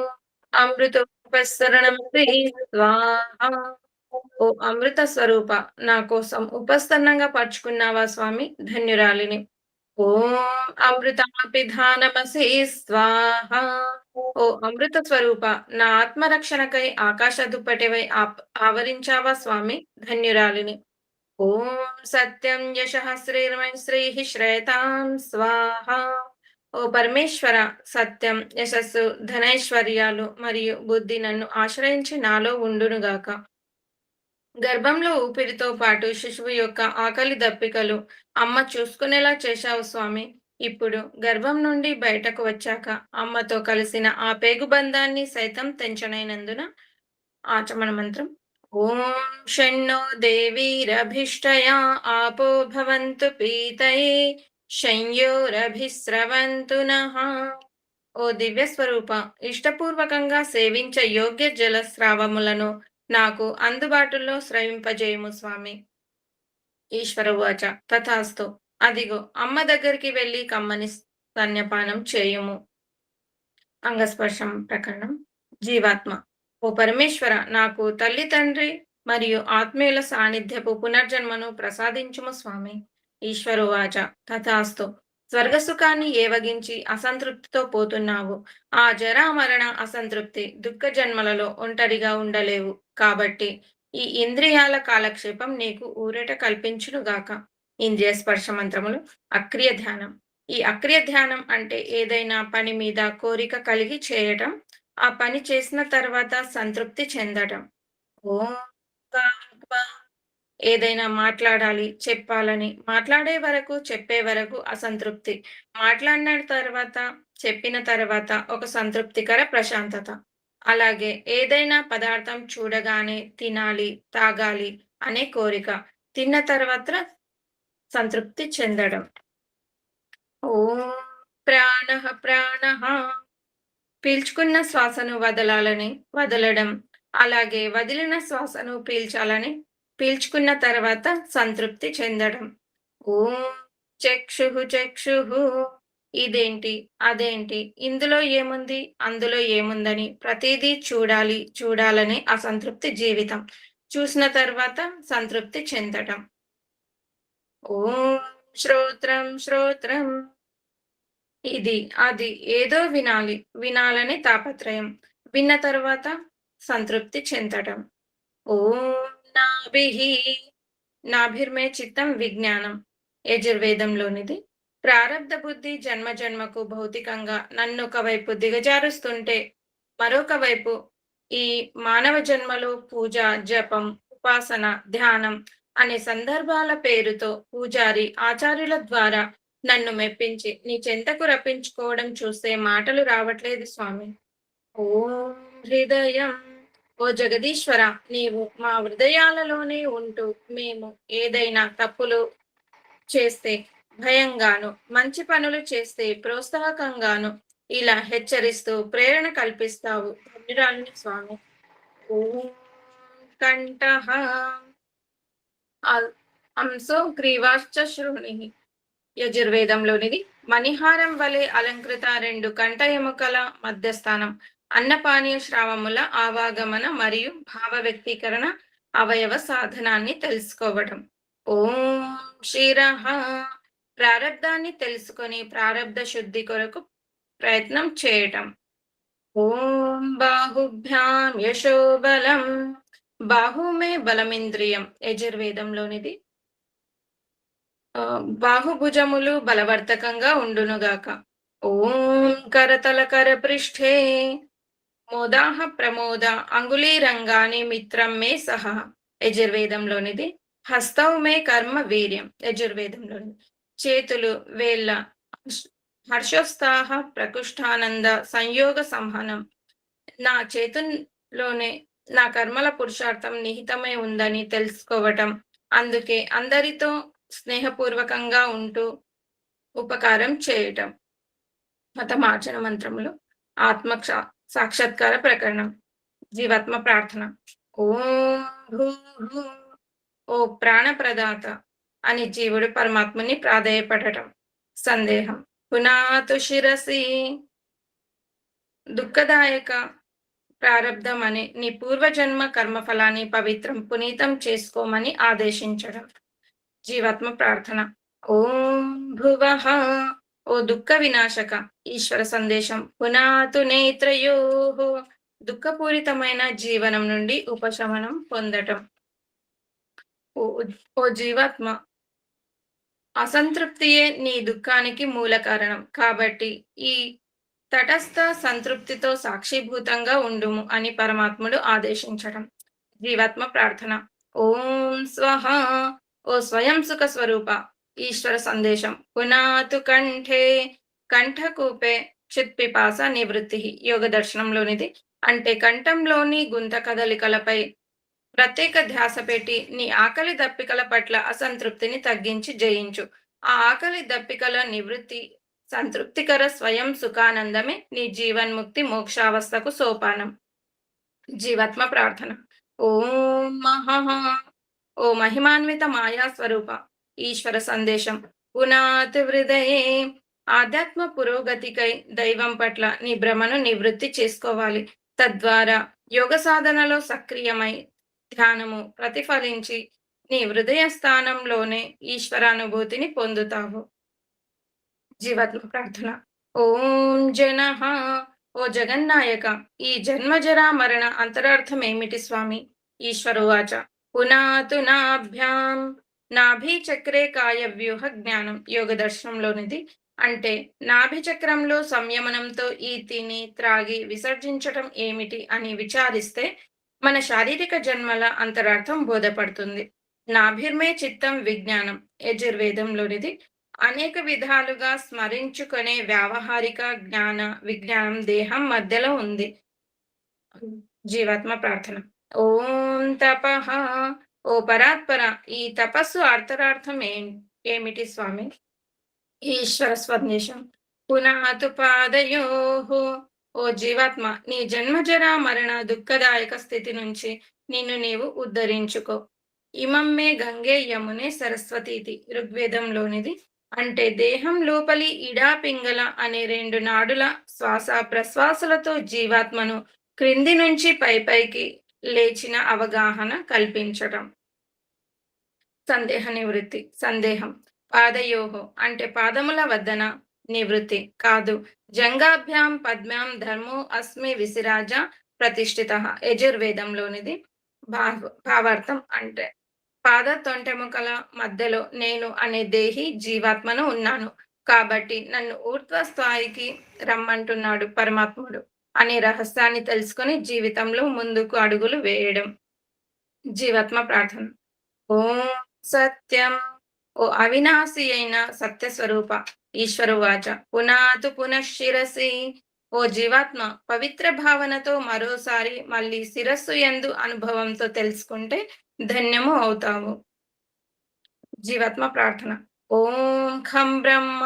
S10: అమృతోపస్తరణమపి స్వాహా. ఓ అమృత స్వరూప, నా కోసం ఉపస్తరణంగా పరుచుకున్నావా స్వామి, ధన్యురాలిని. ఓం అమృతమపిధానమసి స్వాహా. ఓ అమృత స్వరూప, నా ఆత్మరక్షణకై ఆకాశ దుప్పటివై ఆవరించావా స్వామి, ధన్యురాలిని. ఓం సత్యం యశః శ్రీర్మైశ్రీః శ్రేతాం స్వాహా. ఓ పరమేశ్వర, సత్యం, యశస్సు, ధనైశ్వర్యాలు మరియు బుద్ధి నన్ను ఆశ్రయించి నాలో ఉండునుగాక. గర్భంలో ఊపిరితో పాటు శిశువు యొక్క ఆకలి దప్పికలు అమ్మ చూసుకునేలా చేశావు స్వామి. ఇప్పుడు గర్భం నుండి బయటకు వచ్చాక అమ్మతో కలిసిన ఆ పేగుబంధాన్ని సైతం తెంచనైనందున ఆచమన మంత్రం. ఓం షణ్ణో దేవీరభిష్టయా ఆపో భవంతు పీతయే శంయోరభిస్రవంతు నః. ఓ దివ్య స్వరూప, ఇష్టపూర్వకంగా సేవించ యోగ్య జలస్రావములను నాకు అందుబాటులో స్రవింపజేయము స్వామి. ఈశ్వర వాచ తథాస్తు. అదిగో అమ్మ దగ్గరికి వెళ్ళి కమ్మని స్తన్యపానం చేయుము. అంగస్పర్శం ప్రకరణం. జీవాత్మ, ఓ పరమేశ్వర, నాకు తల్లి తండ్రి మరియు ఆత్మీయుల సాన్నిధ్యపు పునర్జన్మను ప్రసాదించుము స్వామి. ఈశ్వరువాచ తథాస్తు. స్వర్గసుఖాన్ని ఏవగించి అసంతృప్తితో పోతున్నావు. ఆ జరామరణ అసంతృప్తి దుఃఖ జన్మలలో ఒంటరిగా ఉండలేవు. కాబట్టి ఈ ఇంద్రియాల కాలక్షేపం నీకు ఊరట కల్పించునుగాక. ఇంద్రియ స్పర్శ మంత్రములు. అక్రియ ధ్యానం. ఈ అక్రియ ధ్యానం అంటే ఏదైనా పని మీద కోరిక కలిగి చేయటం, ఆ పని చేసిన తర్వాత సంతృప్తి చెందటం. ఓం ఏదైనా మాట్లాడాలి, చెప్పాలని మాట్లాడే వరకు, చెప్పే వరకు అసంతృప్తి, మాట్లాడిన తర్వాత, చెప్పిన తర్వాత ఒక సంతృప్తికర ప్రశాంతత. అలాగే ఏదైనా పదార్థం చూడగానే తినాలి, తాగాలి అనే కోరిక, తిన్న తర్వాత సంతృప్తి చెందడం. ఓం ప్రాణః ప్రాణః. పీల్చుకున్న శ్వాసను వదలాలని వదలడం, అలాగే వదిలిన శ్వాసను పీల్చాలని పీల్చుకున్న తర్వాత సంతృప్తి చెందడం. ఓం చక్షుః చక్షుః. ఇదేంటి, అదేంటి, ఇందులో ఏముంది, అందులో ఏముందని ప్రతిదీ చూడాలి, చూడాలనే అసంతృప్తి జీవితం. చూసిన తర్వాత సంతృప్తి చెందటం. ఓం శ్రోత్రం శ్రోత్రం. ఇది అది ఏదో వినాలి, వినాలని తాపత్రయం. విన్న తర్వాత సంతృప్తి చెందటం. ఓం నాభిర్మే చిత్తం విజ్ఞానం యజుర్వేదంలోనిది. ప్రారబ్ధ బుద్ధి జన్మ జన్మకు భౌతికంగా నన్ను ఒకవైపు దిగజారుస్తుంటే మరొక వైపు ఈ మానవ జన్మలో పూజ, జపం, ఉపాసన, ధ్యానం అనే సందర్భాల పేరుతో పూజారి ఆచార్యుల ద్వారా నన్ను మెప్పించి నీ చెంతకు రప్పించుకోవడం చూస్తే మాటలు రావట్లేదు స్వామి. ఓం హృదయం. ఓ జగదీశ్వర, నీవు మా హృదయాలలోనే ఉంటూ మేము ఏదైనా తప్పులు చేస్తే భయంగాను, మంచి పనులు చేస్తే ప్రోత్సాహకంగాను ఇలా హెచ్చరిస్తూ ప్రేరణ కల్పిస్తావు. ధన్యురాలిని స్వామి. ఓం కంఠః అంశో గ్రీవాశ్చ శృణి యజుర్వేదంలోనిది. మణిహారం వలె అలంకృత 2 కంఠ ఎముకల మధ్యస్థానం అన్నపానీయ శ్రావముల ఆవాగమన మరియు భావ వ్యక్తీకరణ అవయవ సాధనాన్ని తెలుసుకోవడం. ఓం క్షీరః ప్రారబ్ధాన్ని తెలుసుకొని ప్రారబ్ధ శుద్ధి కొరకు ప్రయత్నం చేయటం. ఓం బాహుభ్యాం యశోబలం. బాహుమే బలమింద్రియం యజుర్వేదంలోనిది. బాహుభుజములు బలవర్ధకంగా ఉండునుగాక. ఓం కరతల కర పృష్ఠే మోదాహ ప్రమోద అంగుళీరంగాని మిత్రం మే సహ యజుర్వేదంలోనిది. హస్తౌ మే కర్మ వీర్యం యజుర్వేదంలోనిది. చేతులు వేళ్ళ హర్షోత్సాహ ప్రకుష్ఠానంద సంయోగ సంహనం. నా చేతుల్లోనే నా కర్మల పురుషార్థం నిహితమై ఉందని తెలుసుకోవటం. అందుకే అందరితో స్నేహపూర్వకంగా ఉంటూ ఉపకారం చేయటం. మతమార్జన మంత్రములు. ఆత్మ సాక్షాత్కార ప్రకరణం. జీవాత్మ ప్రార్థన. ఓం భూ ఓ ప్రాణ ప్రదాత అని జీవుడు పరమాత్మని ప్రాధేయపడటం. సందేహం. పునాతు శిరసి. దుఃఖదాయక ప్రారబ్ధం అనే నీ పూర్వజన్మ కర్మఫలాన్ని పవిత్రం పునీతం చేసుకోమని ఆదేశించడం. జీవాత్మ ప్రార్థన. ఓం భువః ఓ దుఃఖ వినాశక ఈశ్వర సందేశం. పునాతు నేత్రయోః దుఃఖపూరితమైన జీవనం నుండి ఉపశమనం పొందటం. ఓ జీవాత్మ, అసంతృప్తియే నీ దుఃఖానికి మూల కారణం. కాబట్టి ఈ తటస్థ సంతృప్తితో సాక్షిభూతంగా ఉండుము అని పరమాత్ముడు ఆదేశించడం. జీవాత్మ ప్రార్థన. ఓం స్వహ ఓ స్వయం సుఖ స్వరూప ఈశ్వర సందేశం. పునాతు కంఠే కంఠకూపే చిత్పిపాస నివృత్తి యోగ దర్శనంలోనిది. అంటే కంఠంలోని గుంత కదలికలపై ప్రత్యేక ధ్యాస పెట్టి నీ ఆకలి దప్పికల పట్ల అసంతృప్తిని తగ్గించి జయించు. ఆ ఆకలి దప్పికల నివృత్తి సంతృప్తికర స్వయం సుఖానందమే నీ జీవన్ముక్తి మోక్షావస్థకు సోపానం. జీవాత్మ ప్రార్థన. ఓం ఓ మహిమాన్విత మాయా స్వరూప ఈశ్వర సందేశం. పునాత్ హృదయే ఆధ్యాత్మ పురోగతికై దైవం పట్ల నీ భ్రమను నివృత్తి చేసుకోవాలి. తద్వారా యోగ సాధనలో సక్రియమై ధ్యానము ప్రతిఫలించి నీ హృదయ స్థానంలోనే ఈశ్వరానుభూతిని పొందుతావు. జీవాత్మ ప్రార్థన. ఓం జనః ఓ జగన్నాయక ఈ జన్మజరా మరణ అంతరార్థం ఏమిటి స్వామి? ఈశ్వరువాచ. పునాతు నాభ్యాం నాభి చక్రే కాయ వ్యూహ జ్ఞానం యోగ దర్శనంలోనిది. అంటే నాభి చక్రంలో సంయమనంతో ఈ తిని త్రాగి విసర్జించటం ఏమిటి అని విచారిస్తే మన శారీరక జన్మల అంతరార్థం బోధపడుతుంది. నాభిర్మే చిత్తం విజ్ఞానం యజుర్వేదంలోనిది. అనేక విధాలుగా స్మరించుకునే వ్యావహారిక జ్ఞాన విజ్ఞానం దేహం మధ్యలో ఉంది. జీవాత్మ ప్రార్థన. ఓం తపః ఓ పరాత్పర ఈ తపస్సు అర్థరార్థం ఏమిటి స్వామి? ఈశ్వర స్వదేశం. పునాతు పాదయోః ఓ జీవాత్మ నీ జన్మజరా మరణ దుఃఖదాయక స్థితి నుంచి నిన్ను నీవు ఉద్ధరించుకో. ఇమమ్మే గంగే యమునే సరస్వతీతి ఋగ్వేదంలోనిది. అంటే దేహం లోపలి ఇడా పింగళ అనే 2 నాడుల శ్వాస ప్రశ్వాసలతో జీవాత్మను క్రింది నుంచి పైకి లేచిన అవగాహన కల్పించటం. సందేహ నివృత్తి. సందేహం. పాదయోహో అంటే పాదముల వద్దన నివృత్తి కాదు. జంగాభ్యాం పద్మ్యాం ధర్మో అస్మి విసిరాజ ప్రతిష్ఠిత. యజుర్వేదంలోనిది. భావార్థం అంటే పాద తొంటెముకల మధ్యలో నేను అనే దేహి జీవాత్మను ఉన్నాను. కాబట్టి నన్ను ఊర్ధ్వ స్థాయికి రమ్మంటున్నాడు పరమాత్ముడు అనే రహస్యాన్ని తెలుసుకొని జీవితంలో ముందుకు అడుగులు వేయడం. జీవాత్మ ప్రార్థన. ఓం సత్యం. ఓ అవినాశి అయిన సత్య స్వరూప ఈశ్వరువాచ పునాతు పునఃశిరసి. ఓ జీవాత్మ, పవిత్ర భావనతో మరోసారి మళ్ళీ శిరస్సు యందు అనుభవంతో తెలుసుకుంటే ధన్యము అవుతావు. జీవాత్మ ప్రార్థన. ఓం ఖం బ్రహ్మ.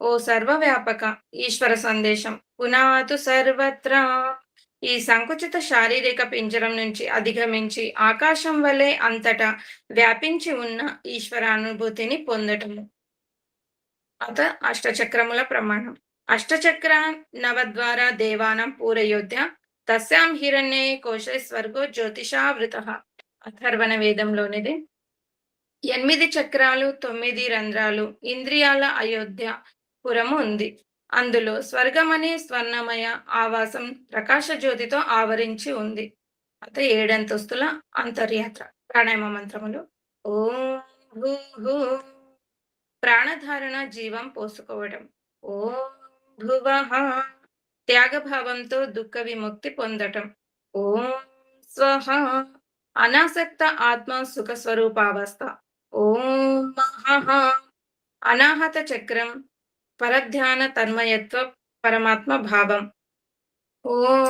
S10: ఓ సర్వవ్యాపక ఈశ్వర సందేశం పునాతు సర్వత్రా. ఈ సంకుచిత శారీరక పింజరం నుంచి అధిగమించి ఆకాశం వలె అంతటా వ్యాపించి ఉన్న ఈశ్వరానుభూతిని పొందటము. అత అష్టచక్రముల ప్రమాణం. అష్టచక్ర నవద్వార దేవానం పూరయోధ్య తస్యాం హిరణ్యే కోశే స్వర్గో జ్యోతిషావృత. అథర్వణ వేదంలోనిది. 8 చక్రాలు 9 రంధ్రాలు ఇంద్రియాల అయోధ్య పురము ఉంది. అందులో స్వర్గమనే స్వర్ణమయ ఆవాసం ప్రకాశ జ్యోతితో ఆవరించి ఉంది. అత 7 అంతస్తుల అంతర్యాత్ర. ప్రాణాయామ మంత్రములు. ఓం భూ భూ. ప్రాణధారణ జీవం పోసుకోవడం. ఓం భువః. త్యాగభావంతో దుఃఖ విముక్తి పొందటం. ఓం స్వః. అనాసక్త ఆత్మ సుఖ స్వరూపావస్థ. ఓం మహః. అనాహత చక్రం పరధ్యాన తన్మయత్వ పరమాత్మ భావం. ఓం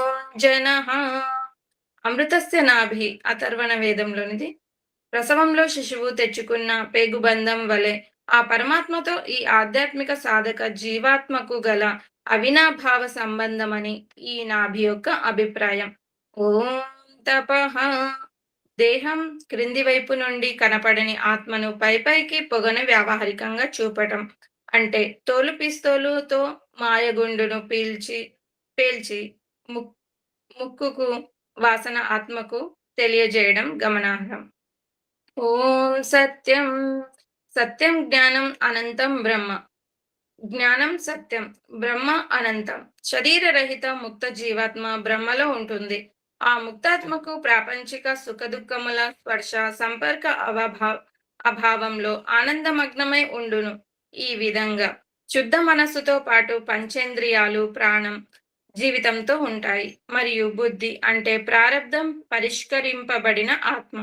S10: జనః. అమృతస్య నాభి. అథర్వణ వేదంలోనిది. ప్రసవంలో శిశువు తెచ్చుకున్న పేగుబంధం వలె ఆ పరమాత్మతో ఈ ఆధ్యాత్మిక సాధక జీవాత్మకు గల అవినాభావ సంబంధమని ఈ నాభి యొక్క అభిప్రాయం. ఓం తపః. దేహం క్రింది వైపు నుండి కనపడని ఆత్మను పైపైకి పొగను వ్యావహారికంగా చూపటం. అంటే తోలు పిస్తోలుతో మాయగుండును పేల్చి ముక్కుకు వాసన ఆత్మకు తెలియజేయడం గమనార్హం. ఓం సత్యం. సత్యం జ్ఞానం అనంతం బ్రహ్మ. జ్ఞానం సత్యం, బ్రహ్మ అనంతం. శరీరరహిత ముక్త జీవాత్మ బ్రహ్మలో ఉంటుంది. ఆ ముక్తాత్మకు ప్రాపంచిక సుఖ దుఃఖముల స్పర్శ సంపర్క అభావంలో ఆనందమగ్నమై ఉండును. ఈ విధంగా శుద్ధ మనస్సుతో పాటు పంచేంద్రియాలు ప్రాణం జీవితంతో ఉంటాయి. మరియు బుద్ధి అంటే ప్రారబ్ధం పరిష్కరింపబడిన ఆత్మ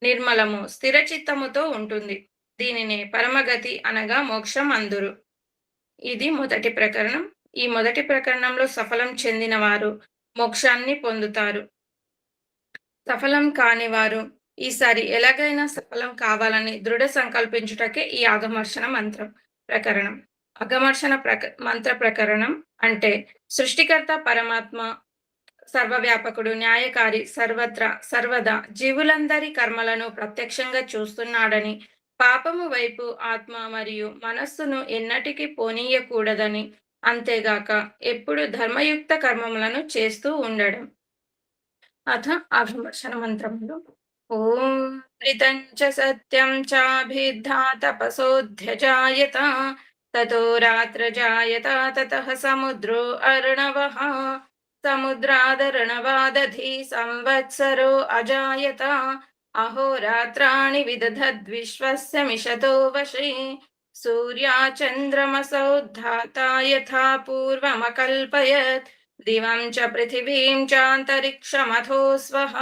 S10: నిర్మలము స్థిరచిత్తముతో ఉంటుంది. దీనినే పరమగతి అనగా మోక్షం అందురు. ఇది మొదటి ప్రకరణం. ఈ మొదటి ప్రకరణంలో సఫలం చెందిన వారు మోక్షాన్ని పొందుతారు. సఫలం కాని వారు ఈసారి ఎలాగైనా సఫలం కావాలని దృఢ సంకల్పించుటకే ఈ ఆగమర్షణ మంత్రం ప్రకరణం. అగమర్షణ మంత్ర ప్రకరణం అంటే సృష్టికర్త పరమాత్మ సర్వవ్యాపకుడు, న్యాయకారి, సర్వత్రా సర్వదా జీవులందరి కర్మలను ప్రత్యక్షంగా చూస్తున్నాడని, పాపము వైపు ఆత్మ మరియు మనస్సును ఎన్నటికీ పోనీయకూడదని, అంతేగాక ఎప్పుడు ధర్మయుక్త కర్మములను చేస్తూ ఉండడం. అథ అభివర్షణ మంత్రములు. ఓం త్రితంచ సత్యం చాభిద్ధా తపసోధ్యజాయత తతో రాత్రజాయత తతః సముద్రో అర్ణవః సముద్రాదర్ణవాదధి సంవత్సరో అజాయత అహోరాత్రాణి విదధద్విశ్వస్య మిషతో వశే సూర్యాచంద్రమసౌద్ధాతా యథా పూర్వమకల్పయత్ దివం చ పృథివీం చాంతరిక్షమథో స్వః.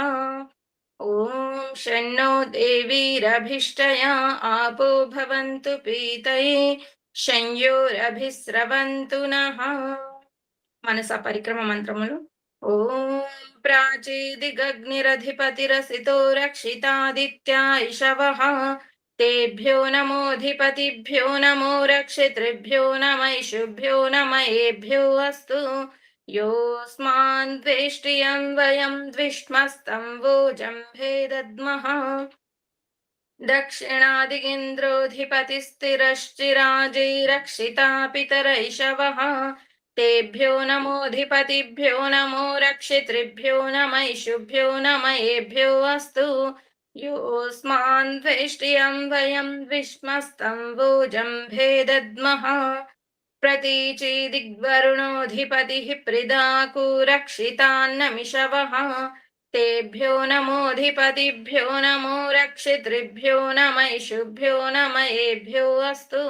S10: ఓం షణ్ణో దేవీరభిష్టయా ఆపో భవంతు పీతయే శంయోరభిస్రవంతు నః. మనస పరిక్రమ మంత్రములు. ఓం ప్రాచీదిగగ్నిరధిపతిరసితో రక్షితాదిత్యా ఇషవః తేభ్యో నమోధిపతిభ్యో నమో రక్షితృభ్యో నమైషుభ్యో నమయేభ్యో అస్తు. యోస్మాన్ ద్వేష్టియం వయం ద్విష్మస్తం వోజంభే దక్షిణాదిగింద్రోధిపతిస్థిరశ్చిరాజైరక్షితా పితరైషవః తేభ్యో నమోధిపతిభ్యో నమో రక్షితృభ్యో నమైషుభ్యో నమయేభ్యో అస్తు. యోస్మాన్ ద్వేష్టియం వయం ద్విష్మస్తం వోజంభే దద్మః. प्रतीचीदिग्वरुणोऽधिपतिः प्रिदाकुरक्षितान्नमिषवः तेभ्यो नमोऽधिपतिभ्यो नमो रक्षितृभ्यो नम इषुभ्यो नम एभ्यो अस्तु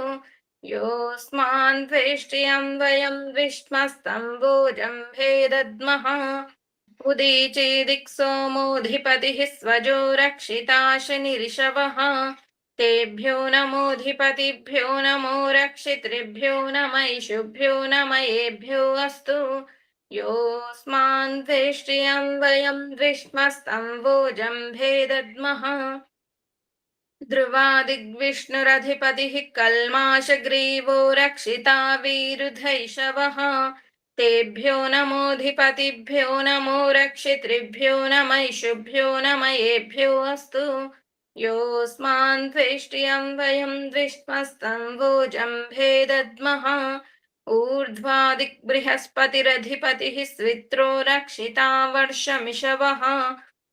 S10: योऽस्मान् द्वेष्ट्यं वयं विष्मस्तम्भोजम्भे दद्मः उदीचीदिक्सोमोऽधिपतिः स्वजो रक्षिताशनिरिषवः तेभ्यो नमोऽधिपतिभ्यो नमो रक्षितृभ्यो नम इषुभ्यो नम एभ्यो अस्तु योऽस्मान् द्वेष्ट्यं वयं द्विष्मस्तम्भोजम्भे दद्मः ध्रुवादिग्विष्णुरधिपतिः कल्माशग्रीवो रक्षिता वीरुधैषवः तेभ्यो नमोऽधिपतिभ्यो नमो रक्षितृभ्यो नम इषुभ्यो नम एभ्यो अस्तु योऽस्मान् द्वेष्ट्यं वयं द्विष्मस्तम्भोजम्भे दद्मः ऊर्ध्वादिक्बृहस्पतिरधिपतिः स्वित्रो रक्षिता वर्षमिषवः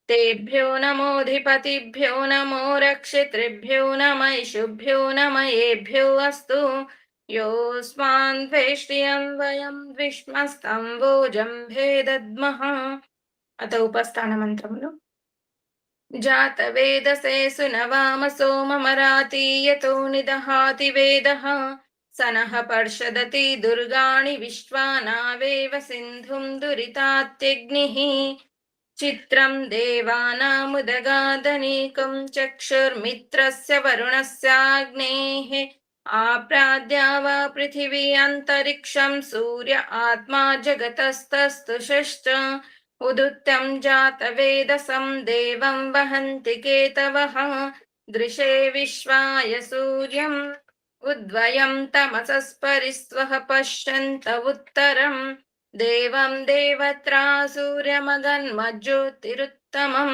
S10: तेभ्यो नमोऽधिपतिभ्यो नमो रक्षितृभ्यो नम इषुभ्यो नम एभ्यो अस्तु योऽस्मान् द्वेष्ट्यं वयं द्विष्मस्तम्भोजम्भे दद्मः अत उपस्थानमन्त्रमुలు जातवेदसे सुनवाम सोममरातीयतो निदहाति वेदः सनः पर्षदति दुर्गाणि विश्वानावेव सिन्धुं दुरितात्यग्निः चित्रं देवानामुदगादनीकं चक्षुर्मित्रस्य वरुणस्याग्नेः आप्राद्या वा पृथिवी अन्तरिक्षं सूर्य आत्मा जगतस्तस्तुषश्च उदुत्तं जातवेदसं देवं वहन्ति केतवः दृशे विश्वाय सूर्यम् उद्वयं तमसस्परिस्वः पश्यन्त उत्तरम् దేవం దేవత్రా సూర్యమగన్మజ్యోతిరుత్తమం.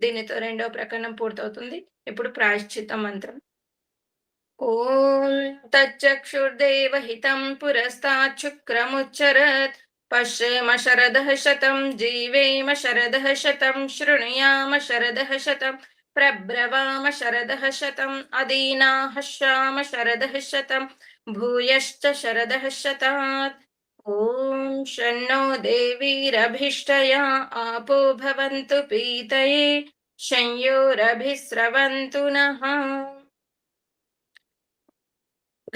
S10: దీనితో రెండో ప్రకరణం పూర్తవుతుంది. ఇప్పుడు ప్రాయశ్చిత్త మంత్రం. ఓం తచ్చక్షుర్దేవహితం పురస్తాత్ శుక్రముచ్చరత్ పశ్యేమ శరదః శతం జీవేమ శరదః శతం శృణుయామ శరదః శతం ప్రబ్రవామ శరదః శతం అదీనాః శ్యామ శరదః శతం భూయశ్చ శరదః శతాత్. ఓం శన్నో దేవీరభిష్టయా ఆపో భవంతు పీతయే శంయోరభిస్రవంతు నః.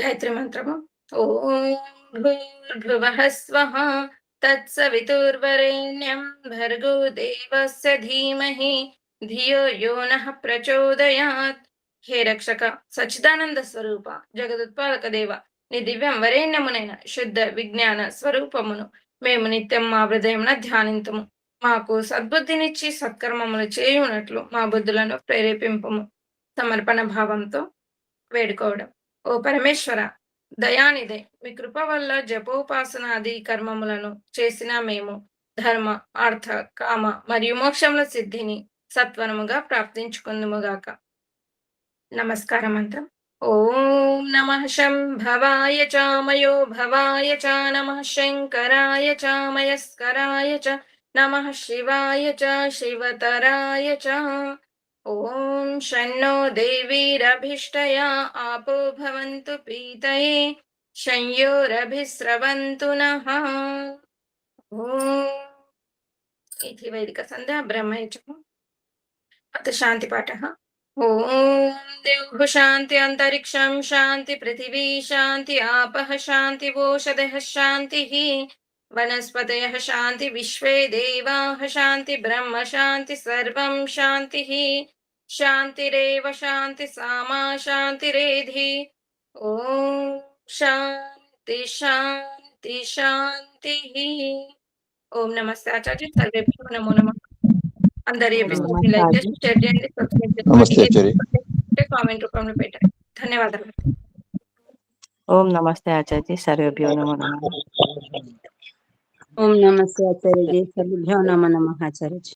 S10: గాయత్రి మంత్రము. ఓం భూర్భువః స్వః తత్సవితుర్వరేణ్యం భర్గో దేవస్య ధీమహి ధియో యో నః ప్రచోదయాత్. హే రక్షక సచ్చిదానంద స్వరూప జగదుత్పాదక దేవ, నీ దివ్యం వరేణ్యమునైన శుద్ధ విజ్ఞాన స్వరూపమును మేము నిత్యం మా హృదయమున ధ్యానింతుము. మాకు సద్బుద్ధినిచ్చి సత్కర్మములు చేయునట్లు మా బుద్ధులను ప్రేరేపింపము. సమర్పణ భావంతో వేడుకోవడం. ఓ పరమేశ్వర దయానిదే, మీ కృప వల్ల జపోపాసనాది కర్మములను చేసిన మేము ధర్మ అర్థ కామ మరియు మోక్షముల సిద్ధిని సత్వరముగా ప్రాప్తించుకుందుముగాక. నమస్కారం మంత్రం. ఓం నమః శంభవాయ చ మయో భవాయ చ నమః శంకరాయ చ మయస్కరాయ చ నమః శివాయ చ శివతరాయ చ. ఓం శన్నో దేవీరభిష్టయా ఆపో భవంతు పీతయే శంయోరభిస్రవంతు నః. ఓం ఇతి వైదిక సంధ్యా బ్రహ్మయజ్ఞం. అత శాంతి పాఠః. ఓం ద్యౌః శాంతి అంతరిక్షం శాంతి పృథివీ శాంతి ఆపః శాంతి ఓషధయః శాంతిః వనస్పతయః శాంతి విశ్వే దేవాః శాంతి బ్రహ్మ శాంతి సర్వం శాంతిః శాంతిరేవ శాంతి సామా శాంతిరేధి. ఓం శాంతి శాంతి శాంతిః. ఓం నమస్తే ఆచార్య. సర్వేభ్యో నమో నమః. అందరి ఎపిసోడ్ లైక్ చేసి షేర్ చేయండి, సబ్స్క్రైబ్ చేసుకోండి, కామెంట్ రూపంలో పెట్టండి. ధన్యవాదాలు.
S9: ఓం నమస్తే ఆచార్య. సర్వేభ్యో నమో నమః.
S2: ఓం నమస్తే ఆచార్యజీ. సర్వేభ్యో నమో నమః ఆచార్యజీ.